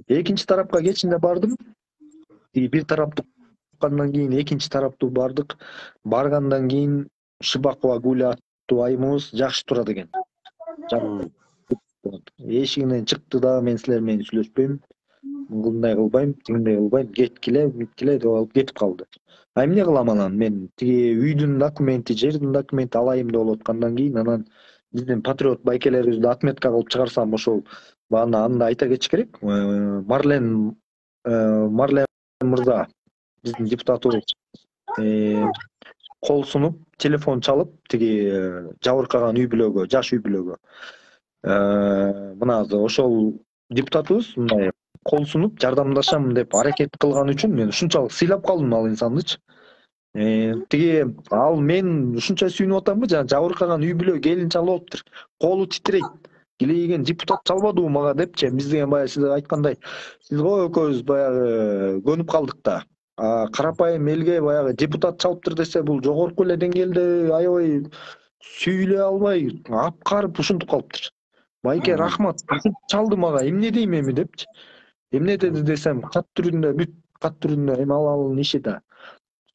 Экинчи тарапка кечинде бардым. Бир тараптуу уккандан кийин экинчи тараптуу бардык. Баргандан кийин Шыбакова Гуля аттуу айымыбыз жакшы турат экен. Эшигинен чыкты да, мен силер менен сүйлөшпөйм, мындай кылбайм, тигиндей кылбайм, кеткиле деп алып кетип калды. Эмне кылам анан? Мен тиги үйдүн документи, жердин документи алайым деп болуп аткандан кийин анан биздин патриот байкелерибизди отметка кылып чыгарсам, ошол аны да айта кетиш керек. Марлен мырза, биздин депутатыбыз кол сунуп, телефон чалып, тиги жабыркаган үй бүлөгө, жаш үй бүлөгө. Мына ошол депутатыбыз мындай кол сунуп, жардамдашам деп аракет кылган үчүн мен ушунчалык сыйлап калдым ал инсандычы. Тиги ал мен ушунча сүйүнүп атамбы, жана жабыркаган үй бүлө келин чалып атыптыр. Колу титрейт. Килейген депутат чалбадыбы мага депчи. Биз деген баягы сиз айткандай, сиз го экөөбүз баягы көнүп калдык да. Карапайым элге баягы депутат чалыптыр десе, бул жогорку эле деңгээлде аябай сүйлөй албай, апкарып ушинтип калыптыр. Байке рахмат, чалды мага, эмне дейм эми депчи. Эмне деди десем, кат түрүндө эми алалын иши да.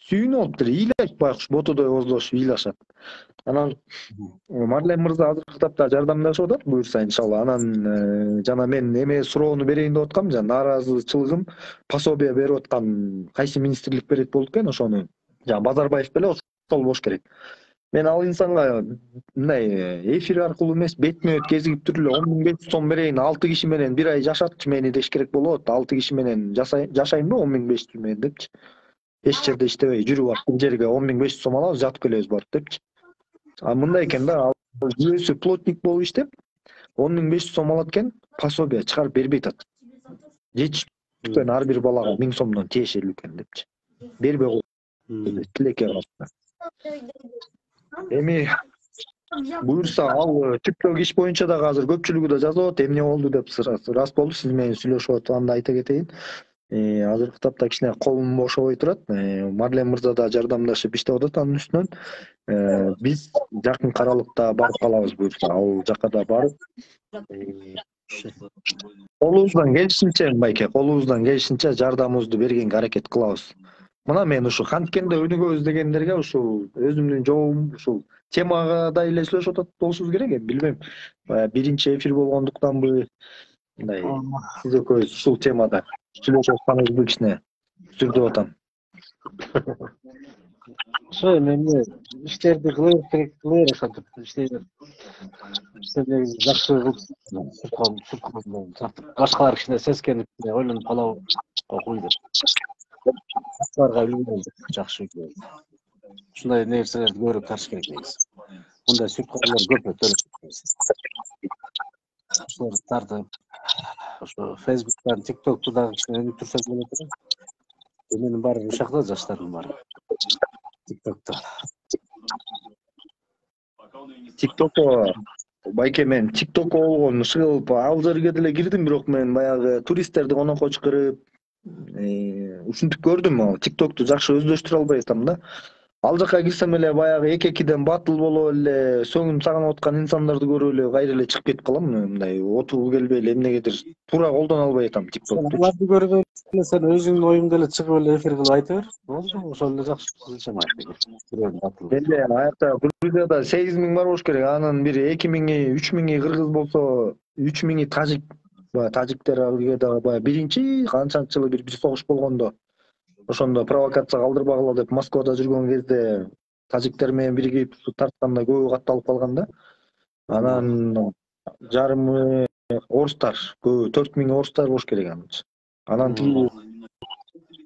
Сүйүнүп алыптыр, ыйлайт байкуш, ботодой оздошуп ыйлашат. Анан Марлен мырза азыркы тапта жардамдашып атат, буюрса иншалла. Анан жана мен эме суроону берейин деп аткам, жана нааразычылыгым пособие берип аткан кайсы министрлик берет болду экен, ошону жана Базарбаев беле ошол болуш керек. Мен ал инсанга мындай эфир аркылуу эмес, бетме-бет кезигип туруп эле 10.500 сом берейин, 6 киши менен бир ай жашатчы мени деш керек болот. 6 киши менен жашайынбы 10.500 менен депчи. Эч жерде иштебей жүрүп ап бир жерге 10.500 сом алабыз, жатып келебиз барып депчи. Мындай экен да, ал күйөөсү плотник болуп иштеп 10.500 сом алат экен, пособие чыгарып бербей атат. Жетишпеген ар бир балага 1000 сомдон тиешелүү экен депчи. Бербей койду. Тилекке калса. Эми буюрса ал түптөк иш боюнча дагы азыр көпчүлүгү да жазып атат, эмне болду деп. Рас болду, сиз менен сүйлөшүп атканымды айта кетейин. Азыркы тапта кичине колум бошобой турат. Марлен мырза да жардамдашып иштеп атат анын үстүнөн. Биз жакын аралыкта барып калабыз буюрса. Ал жака да барып, колубуздан келишинче Байке, колубуздан келишинче жардамыбызды бергенге аракет кылабыз. Мына мен ушу канткенде өнүгөбүз дегендерге ушул өзүмдүн жообум ушул темага эле сүйлөшүп атат болушубуз керек. Билбейм. Биринчи эфир болгондуктанбы, мындай сиз экөөбүз ушул темада сүйлөшүп атканыбызды кичине сүрдөп атам. Ошо эми иштерди кыла берет ошентип иштейбер. Негизи жакшы башкалар кичине сескенип ойлонуп калабы окуйт деп. Башкаларга билбейм жакшы экен. Ушундай нерселерди көрүп тарыш керек негизи. Мындай сүркөрлөр көп өтөлөт. Ошолорду тартып, ошо Facebook'тан, TikTok'ту дагы кичине түрсөк болот эле. Менин баары ушакта жаштардын баары. TikTok'та. TikTok'ко Байке мен TikTok'ко болгон ышыгылып ал жерге деле кирдим, бирок мен баягы туристтерди конокко чакырып, ушинтип көрдүм. TikTok'ту жакшы өздөштүрө албай атам да. Ал жака кирсем эле баягы эки-экиден батыл болуп эле, соңун сагынып аткан инсандарды көрүп эле кайра эле чыгып кетип калам. Мындай отугу келбей эле эмнегедир туура колдоно албай атам TikTok'ту. Аларды көрүп эле сен өзүңдүн оюңду эле чыгып эле эфир кылып айта бер. Болду, ошол эле жакшы жашамайт. Эле аякта Грузияда 8.000 бар болуш керек. Анын бир 2.000, 3.000 кыргыз болсо, 3.000 тажик. Тажиктер алга дагы баягы биринчи канчанчы жылы бир согуш болгондо, ошондо провокация калтырбагыла деп Москвада жүргөн кезде тажиктер менен биригип тартканда көбү катталып калган да. Анан жарымы орустар, көбү 4.000 орустар болуш керек анычы. Анан тиги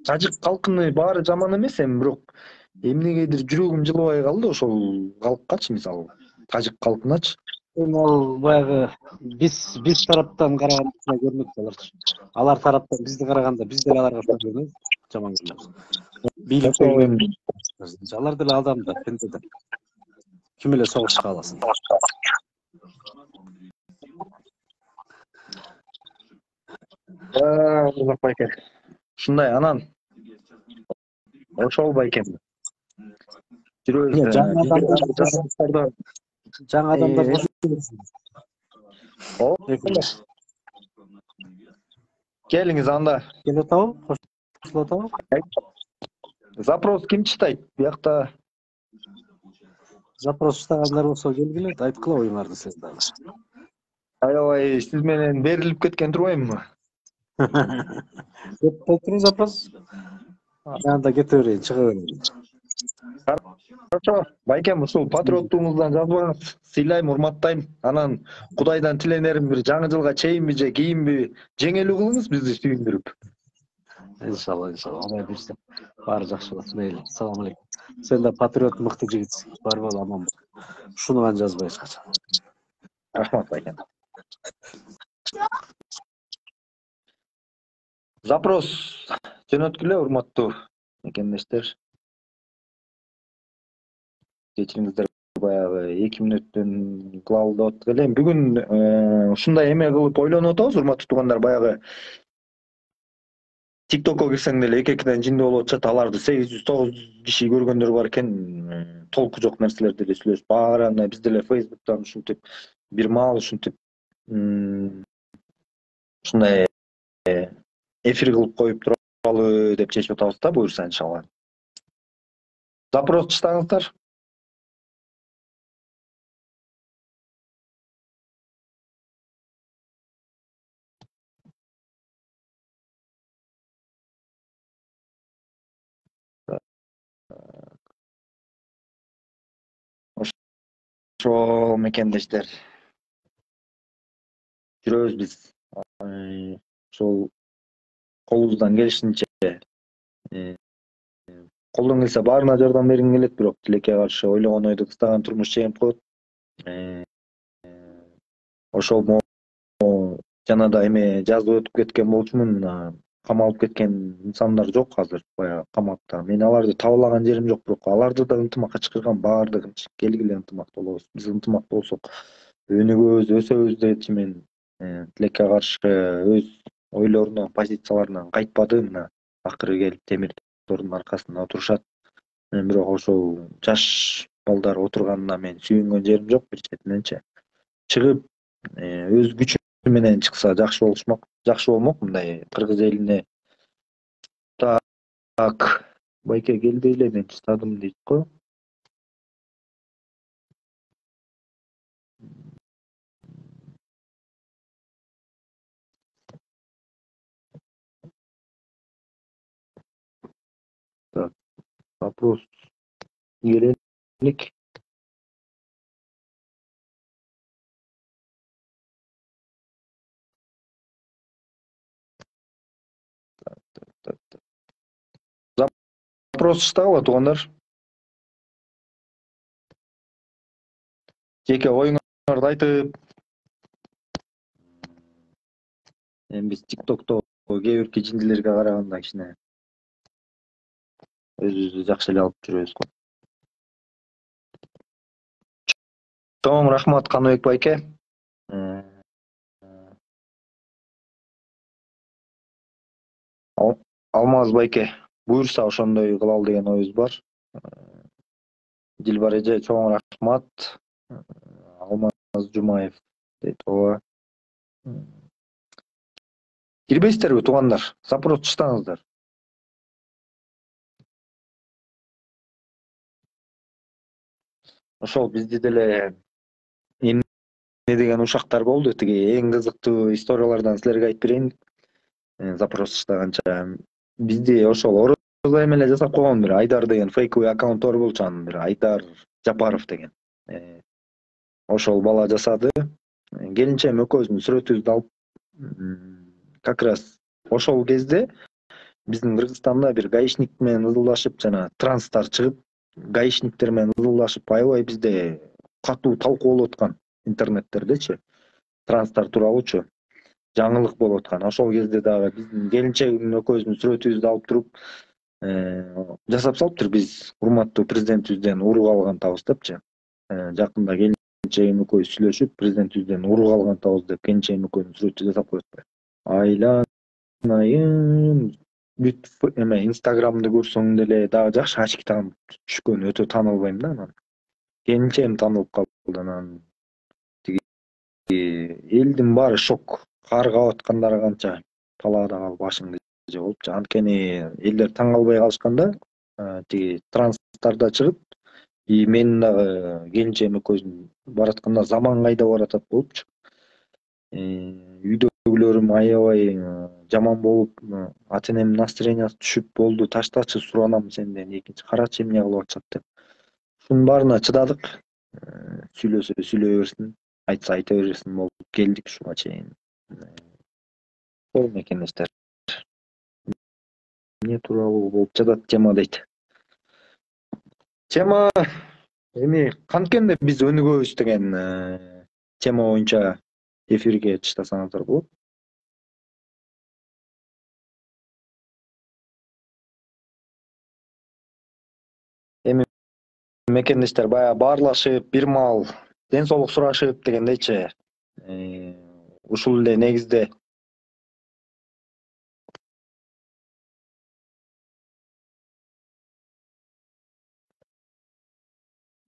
тажик калкыны баары жаман эмес эми, бирок эмнегедир жүрөгүм жылыбай калды ошол калккачы, мисалы тажик калкыначы. Ал баягы биз тараптан караганда көрүнөт аларчы. Алар тараптан бизди караганда биз деле аларга көрүнөбүз. Жаман көрүнөбүз. Бийлик алар деле адамдар, пенделер. Ким эле согушка аласың? Байке. Ушундай анан ошол Байке. Жаңы адамдар келиңиз анда. Келе атабы? Кошулуп атабы? Запрос ким чытайт биякта? Запрос чытагандар болсо келгиле, айткыла оюңарды сиз дагы. Аябай сиз менен берилип кеткен турбаймынбы? Көп болуптур запрос. Анда кете берейин, чыга берейин. Хорошо, Байкем, ушул патриоттугуңуздан жазбаңыз. Сыйлайм, урматтайм. Анан Кудайдан тиленерим бир жаңы жылга чейинби же кийинби жеңилүү кылыңыз бизди сүйүндүрүп. Иншалла, Алла берсе. Баары жакшы болот. Мейли. Салам алейкум. Сен да патриот мыкты жигитсиң. Бар бол, аман бол. Ушуну гана жазбай эч качан. Рахмат, Байкем. Запрос жөнөткүлө, урматтуу мекендештер. Кечириңиздер, баягы 2 мүнөттөн кылабыл деп аттык эле. Бүгүн ушундай эме кылып ойлонуп атабыз, урматтуу туугандар. Баягы TikTok'ко кирсең деле эки-экиден жинди болуп атышат. Аларды 800-900 киши көргөндөр бар экен. Толку жок нерселерди деле сүйлөшүп, баары андай биз деле Facebook'тан ушинтип бир маал ушинтип ушундай эфир кылып коюп туралы деп чечип атабыз да, буюрса иншалла. Запрос чытаңыздар. Ошо мекендештер. Жүрөбүз биз. Ошол колубуздан келишинче колдон келсе баарына жардам бергим келет, бирок тилекке каршы ойлогон ойду кыстаган турмуш жеңип коет. Ошол жана да эме жазып өтүп кеткен болчумун. Камалып кеткен инсандар жок азыр, баягы камакта. Мен аларды табылаган жерим жок, бирок аларды да ынтымакка чакырган, баардыгын келгиле ынтымактуу болобуз. Биз ынтымактуу болсок өнүгөбүз, өсөбүз депчи мен. Тилекке каршы өз ойлоруна, позицияларынан кайтпады. Мына акыры келип темир тордун аркасында отурушат. Мен бирок ошол жаш балдар отурганына мен сүйүнгөн жерим жок бир четиненчи. Чыгып, өз күчү менен чыкса жакшы болмок мындай кыргыз элине. Так, байке келди эле, мен чыдадым дейт го. Так, вопрос келелик. Так. Запрос чыктабы туугандар? Жеке оюңарды айтып, эми биз TikTok'то кээ бир кичиндилерге караганда кичине өзүбүздү жакшы эле алып жүрөбүз го. Чоң рахмат Каныбек байке. Алмаз байке, буюрса ошондой кылалы деген оюбуз бар. Дилбар эже, чоң рахмат. Алмаз Жумаев дейт. Ооба. Кирбейсиздерби туугандар? Запрос чыктаңыздар. Ошол бизде деле эмне деген ушактар болду. Тиги эң кызыктуу историялардан силерге айтып берейин. Запрос чыктаганча бизде ошол орозо эми эле жасап койгон бир Айдар деген фейковый аккаунт бар болчу, анын бир Айдар Жапаров деген. Ошол бала жасады. Келинчем экөөбүздүн сүрөтүбүздү алып, как раз ошол кезде биздин Кыргызстанда бир гаишник менен ызылдашып, жана транстар чыгып, гаишниктер менен ызылдашып, аябай бизде катуу талкуу болуп аткан интернеттердечи. Транстар тууралуучу жаңылык болуп аткан. Ошол кезде дагы биздин келинчегимдин экөөбүздүн сүрөтүбүздү алып туруп, жасап салыптыр. Биз урматтуу президентибизден урук алган табыз депчи. Жакында келинчегим экөөбүз сүйлөшүп, президентибизден урук алган табыз деп келинчегим экөөбүздүн сүрөтүн жасап коюптур. Айланайын бүт эме Инстаграмды көрсөң деле дагы жакшы ачки таанып түшкөн, өтө таанылбайм да анан. Келинчегим таанылып калды, анан тиги элдин баары шок. Кар каап аткандары канча талаада калып башың кеже болупчу. Анткени элдер таң калбай калышканда, тиги транстарда чыгып, менин дагы келинчегим экөөбүздүн баратканда заман кайда баратат болупчу. Үйдөгүлөрүм аябай жаман болуп, ата-энемдин настроениясы түшүп, болду таштачы, суранам сенден, экинчи карачы эмне кылып атышат деп. Ушунун баарына чыдадык. Сүйлөсө сүйлөй берсин, айтса айта берсин болуп келдик ушуга чейин. Ошол мекендештер. Эмне тууралуу болуп жатат тема дейт. Тема эми канткенде биз өнүгөбүз деген тема боюнча эфирге чыктасаңыздар болот. Эми мекендештер баягы баарлашып, бир маал ден соолук сурашып дегендейчи. Ушул эле негизде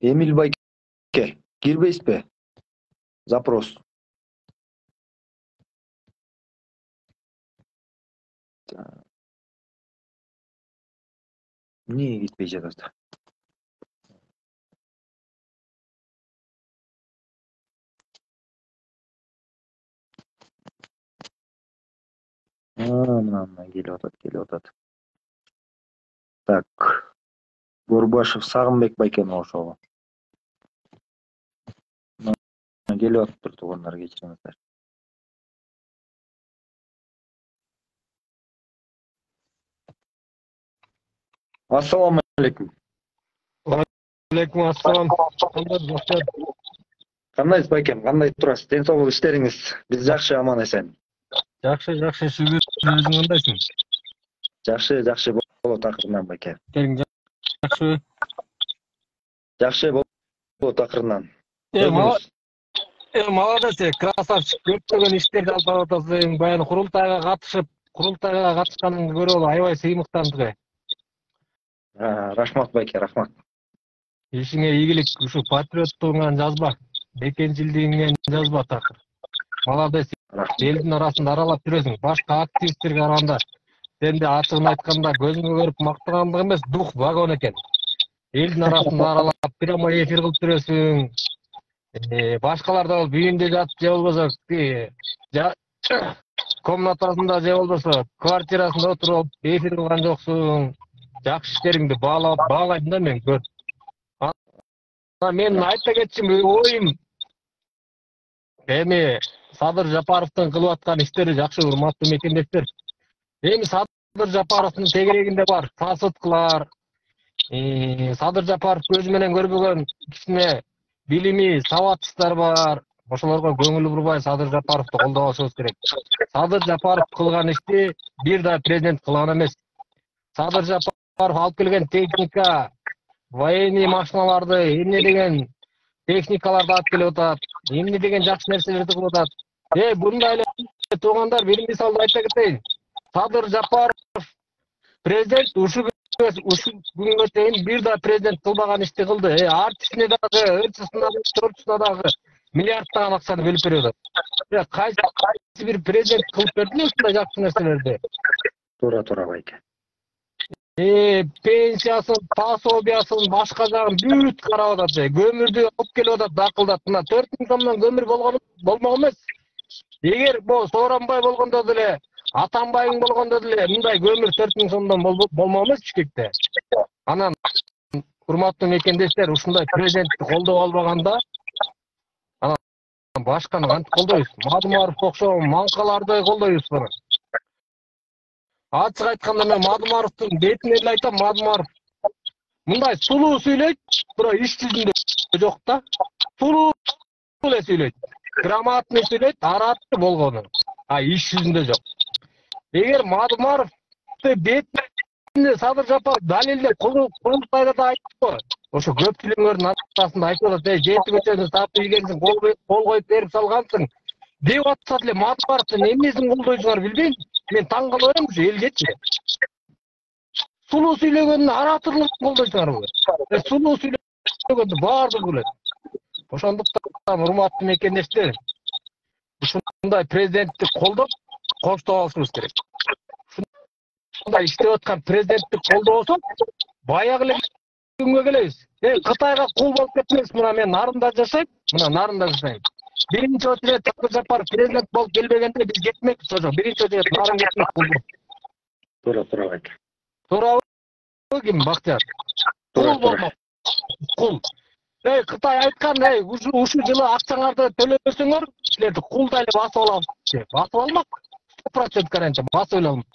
Эмил байке, кирбейсизби? Запрос. Эмне кетпей жатат? Мына келип атат. Так. Горбашев Сагынбек байкени ошол. Келип атыптыр туугандар, кечириңиздер. Ассаламу алейкум. Алейкум ассалам. Кандайсыз байкем? Кандай турасыз? Ден соолук, иштериңиз? Биз жакшы, аман эсен. Жакшы, шүгүр. Өзүң кандайсың? Жакшы болот акырынан байке. Иштериң жакшыбы? Жакшы болот акырынан. Молодец, красавчик. Көптөгөн иштерди алып атасың. Баягы курултайга катышканыңды көрүп алып аябай сыймыктандык. Рахмат байке, рахмат. Ишиңе ийгилик, ушу патриоттугуңан жазба. Бекенчилдигиңен жазба такыр. Молодец. Элдин арасында аралап жүрөсүң. Башка активисттерге караганда сен де ачыгын айтканда көзүңө көрүп мактагандык эмес, дух вагон экен. Элдин арасында аралап прямой эфир кылып жүрөсүң. Башкалар да үйүндө жатып же болбосо комнатасында же болбосо квартирасында отуруп эфир кылган жоксуң. Жакшы иштериңди баалайм да мен көрүп. Мен айта кетчүм оюм. Эми Садыр Жапаровдун кылып аткан иштери жакшы, урматтуу мекендештер. Эми Садыр Жапаровдун тегерегинде бар сасыткылар. Садыр Жапаров көзү менен көрбөгөн кичине билими, сабатсыздар бар. Ошолорго көңүл бурбай Садыр Жапаровду колдобошубуз керек. Садыр Жапаров кылган ишти бир да президент кылган эмес. Садыр Жапаров алып келген техника, военный машиналарды, эмне деген техникаларды алып келип атат, эмне деген жакшы нерселерди кылып атат. Bunday эле туугандар, бир мисалды айта кетейин. Садыр Жапаров президент ушу күнгө чейин бир да президент кылбаган ишти кылды. Артисине дагы, ырчысына дагы, чорчусуна дагы миллиардтаган акчаны бөлүп берип атат. Кайсы бир президент кылып берди ушундай жакшы нерселерди? Туура байке. Пенсиясын, пособиясын, башка жагын бүт карап атат. Көмүрдү алып келип атат, дакылдап. Мына 4000 сомдон көмүр болмок эмес. Эгер бу Сооронбай болгондо деле, Атамбайың болгондо деле мындай көмүр 4000 сомдон болмок эмес Бишкекте. Анан урматтуу мекендештер, ушундай президентти колдоп албаганда, анан башканы кантип колдойбуз? Мадумаровго окшогон маңкаларды колдойбуз бара. Ачык айтканда мен Мадумаровдун бетине эле айтам, Мадумаров мындай сулуу сүйлөйт, бирок иш жүзүндө жок да. Сулуу эле сүйлөйт. Грамотный сүйлөйт, араттуу болгону. Иш жүзүндө жок. Эгер Мадумаровду бетине Садыр Жапаров далилдеп курултайда да айтты. Ошо көпчүлүгүңөрдүн арасында айтып атат, жети көчөнү сатып ийгенсиң, кол коюп берип салгансың. Деп атса деле Мадумаровдун эмнесин колдойсуңар билбейм. Мен таң калып берем ушу элгечи. Сулуу сүйлөгөндү аратырлык колдойсуңарбы? Сулуу сүйлөгөндү баардыгы билет. Ошондуктан урматтуу мекендештер, ушундай президентти колдоп, коштоп алышыбыз керек. Ушундай иштеп аткан президентти колдобосок, баягы эле күнгө келебиз. Кытайга кул болуп кетмес, мына мен Нарында жашайм, Биринчи очередь Садыр Жапаров президент болуп келбегенде биз кетмекпиз ошо. Биринчи очередь Нарын кетмек болду. Туура байке. Туурабы ким Бактияр? Кул болмок. Кул. Кытай айткан, ушу жылы акчаңарды төлөбөсөңөр, силерди кулдай эле басып алабыз. Басып алмак. 100% гарантия басып эле алмак.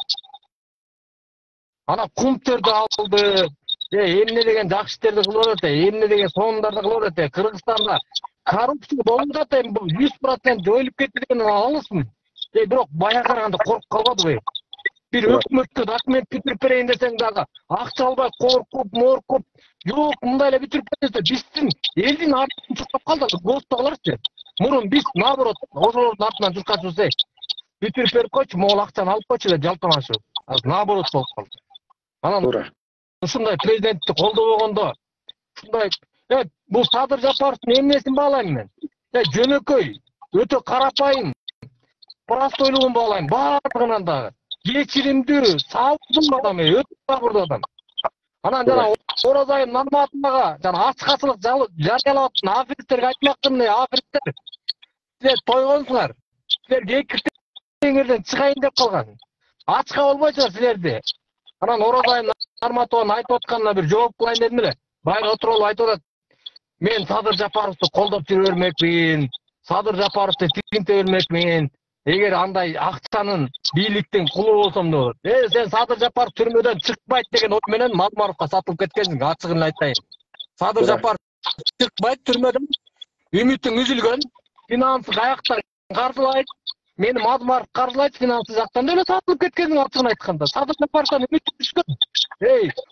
Ана кумтөрдү алды. Эмне деген жакшы иштерди кылып атат, эмне деген сонундарды кылып атат. Кыргызстанда коррупция болуп атат, 100% жоюлуп кетти деген алысмын. Бирок баягы караганда коркуп калбадыбы? Бир өкмөткө документ бүтүрүп берейин десең дагы акча албай коркуп, моркуп, жок мындай эле бүтүрүп берсе биздин элдин артын чуркап калды. Гостогуларчы. Мурун биз наоборот ошолордун артынан чуркачыбыз. Бүтүрүп берип койчу, могул акчаны алып койчу деп жалтырмашы. Азыр наоборот болуп калды. Анан ушундай президентти колдобогондо, ушундай бул Садыр Жапаровдун эмнесин баалайм мен? Жөнөкөй, өтө карапайым, простойлугун баалайм, баардыгынан дагы. Кечиримдүү, сабырдуу адам, өтө сабырдуу адам. Анан жана Оразайым Нарматовага жана ачкачылык жарыялап аткан аферисттерге айтмакчымын, аферисттер, силер тойгонсуңар, силер кекиртеңерден чыгайын деп калган. Ачка болбойсуңар силерди. Анан Оразайым Нарматованын айтып атканына бир жооп кылайын дедим эле. Байга отуруп алып айтып атат. Мен Садыр Жапаровду колдоп жүрө бермекмин. Садыр Жапаровду тинте бермекмин. Эгер андай акчанын бийликтин кулу болсом да, сен Садыр Жапаров түрмөдөн чыкпайт деген ой менен Мадумаровго сатылып кеткенсиң, ачыгын айтайын. Садыр Жапаров чыкпайт түрмөдөн, үмүтүң үзүлгөн, финансы каяктан каржылайт, мени Мадумаров каржылайт, финансы жактан деле сатылып кеткенсиң, ачыгын айтканда. Садыр Жапаровдон үмүт үзгөн.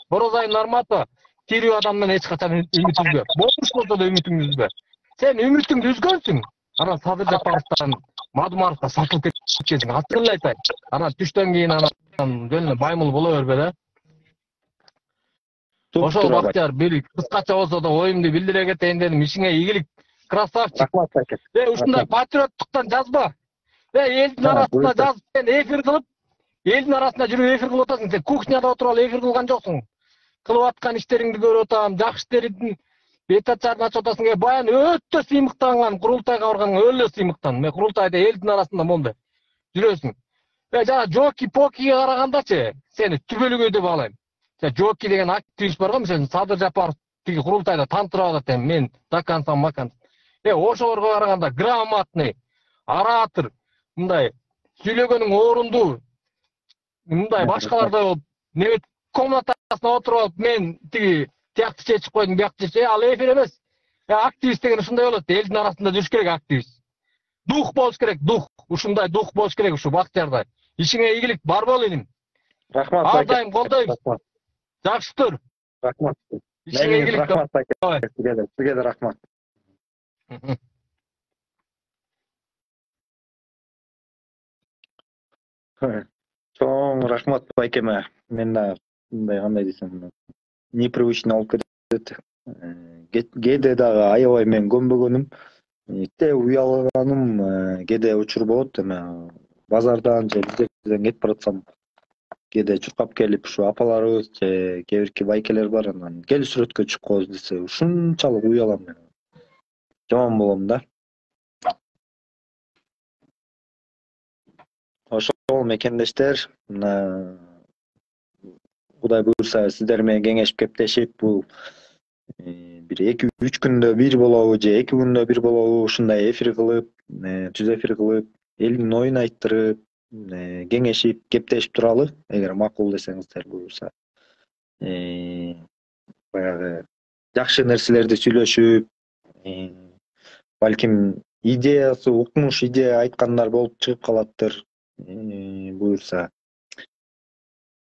Оразайым Нарматов, тирүү адамдан эч качан үмүт үзбө. Болуш болсо да үмүтүңдү үзбө. Сен үмүтүңдү үзгөнсүң. Анан Садыр Жапаровдон Мадумаровго сатылып кеткен. Ачыгын эле айтайын. Анан түштөн кийин анан жөн эле баймыл боло бербе да. Ошол Бактияр бир кыскача болсо да оюмду билдире кетейин дедим. Ишиңе ийгилик. Красавчик. Рахмат байке. Ушундай патриоттуктан жазба. Элдин арасында жазып, сен эфир кылып, элдин арасында жүрүп эфир кылып атасың. Сен кухняда отуруп алып эфир кылган жоксуң. Кылып аткан иштериңди көрүп атам, жакшы иштериңдин бет ачарын ачып атасың. Баян өтө сыймыктанган, курултайга барган өлө сыймыктан. Мен курултайда элдин арасында мондай жүрөсүң. Жана Жоки Покиге карагандачы, сени түбөлүгөй деп алайм. Жоки деген активист бар го, мисалы Садыр Жапаров тиги курултайда тантырап атат эми, мен дакансам макан. Ошолорго караганда грамотный, оратор, мындай сүйлөгөнүң орунду, мындай башкалардай болуп, неме комнатасына отуруп алып, мен тиги тиякты чечип койдум, биякты чечип, ал эфир эмес. Активист деген ушундай болот, элдин арасында жүрүш керек активист. Дух болуш керек, дух. Ушундай дух болуш керек ушу Бактиярдай. Ишиңе ийгилик, бар бол иним. Рахмат Ар байке. дайым колдойбуз. Жакшы тур. Рахмат. Ишиңе ийгилик. Рахмат байке. Сизге да рахмат. Чоң рахмат байкеме. Мен да мындай кандай десем, непривычно болуп кетет. Кээде дагы аябай мен көнбөгөнүм. Те уялганым кээде учур болот эме. Базардан же биздерден кетип баратсам, кээде чуркап келип, ушу апаларыбыз же кээ бирки байкелер бар, анан кел сүрөткө чыгып коебуз десе, ушунчалык уялам мен. Жаман болом да. Ошол мекендештер, Кудай буйрса сиздер менен кеңешип кептешип, бул бир 2-3 күндө бир болобу же 2 күндө бир болобу ушундай эфир кылып, түз эфир кылып, элдин оюн айттырып, кеңешип, кептешип туралы, эгер макул десеңиздер буйрса. Баягы жакшы нерселерди сүйлөшүп, балким идеясы, укмуш идея айткандар болуп чыгып калаттыр, буйрса.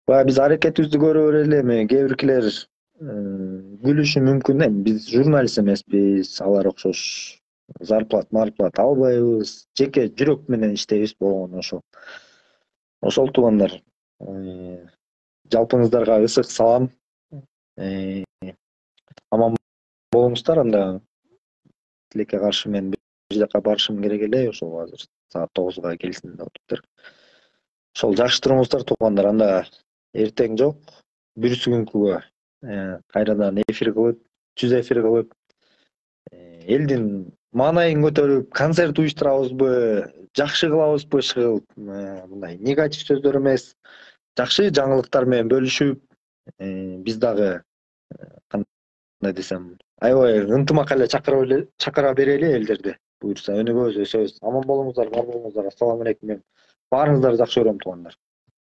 Биз аракетибизди көрө берели, эми кээ биркилер күлүшү мүмкүн, биз журналист эмеспиз, алар окшош зарплат албайбыз, жеке жүрөк менен иштейбиз болгону ошол. Ошол туугандар, жалпыңыздарга ысык салам. Аман болуңуздар, анда тилекке каршы мен бир жака барышым керек эле, ошол азыр саат 9-га келсин деп атыптыр. Ошол жакшы туруңуздар туугандар, анда эртең жок, бүрүсү күнкүгө кайрадан эфир кылып, түз эфир кылып, элдин маанайын көтөрүп, концерт уюштурабызбы, жакшы кылабызбы иш кылып, мындай негатив сөздөр эмес, жакшы жаңылыктар менен бөлүшүп, биз дагы кандай десем, аябай ынтымак эле чакыра берели элдерди. Буйрса өнүгөбүз, өсөбүз. Аман болуңуздар, бар болуңуздар. Ассаламу алейкум. Баарыңыздарды жакшы көрөм туугандар.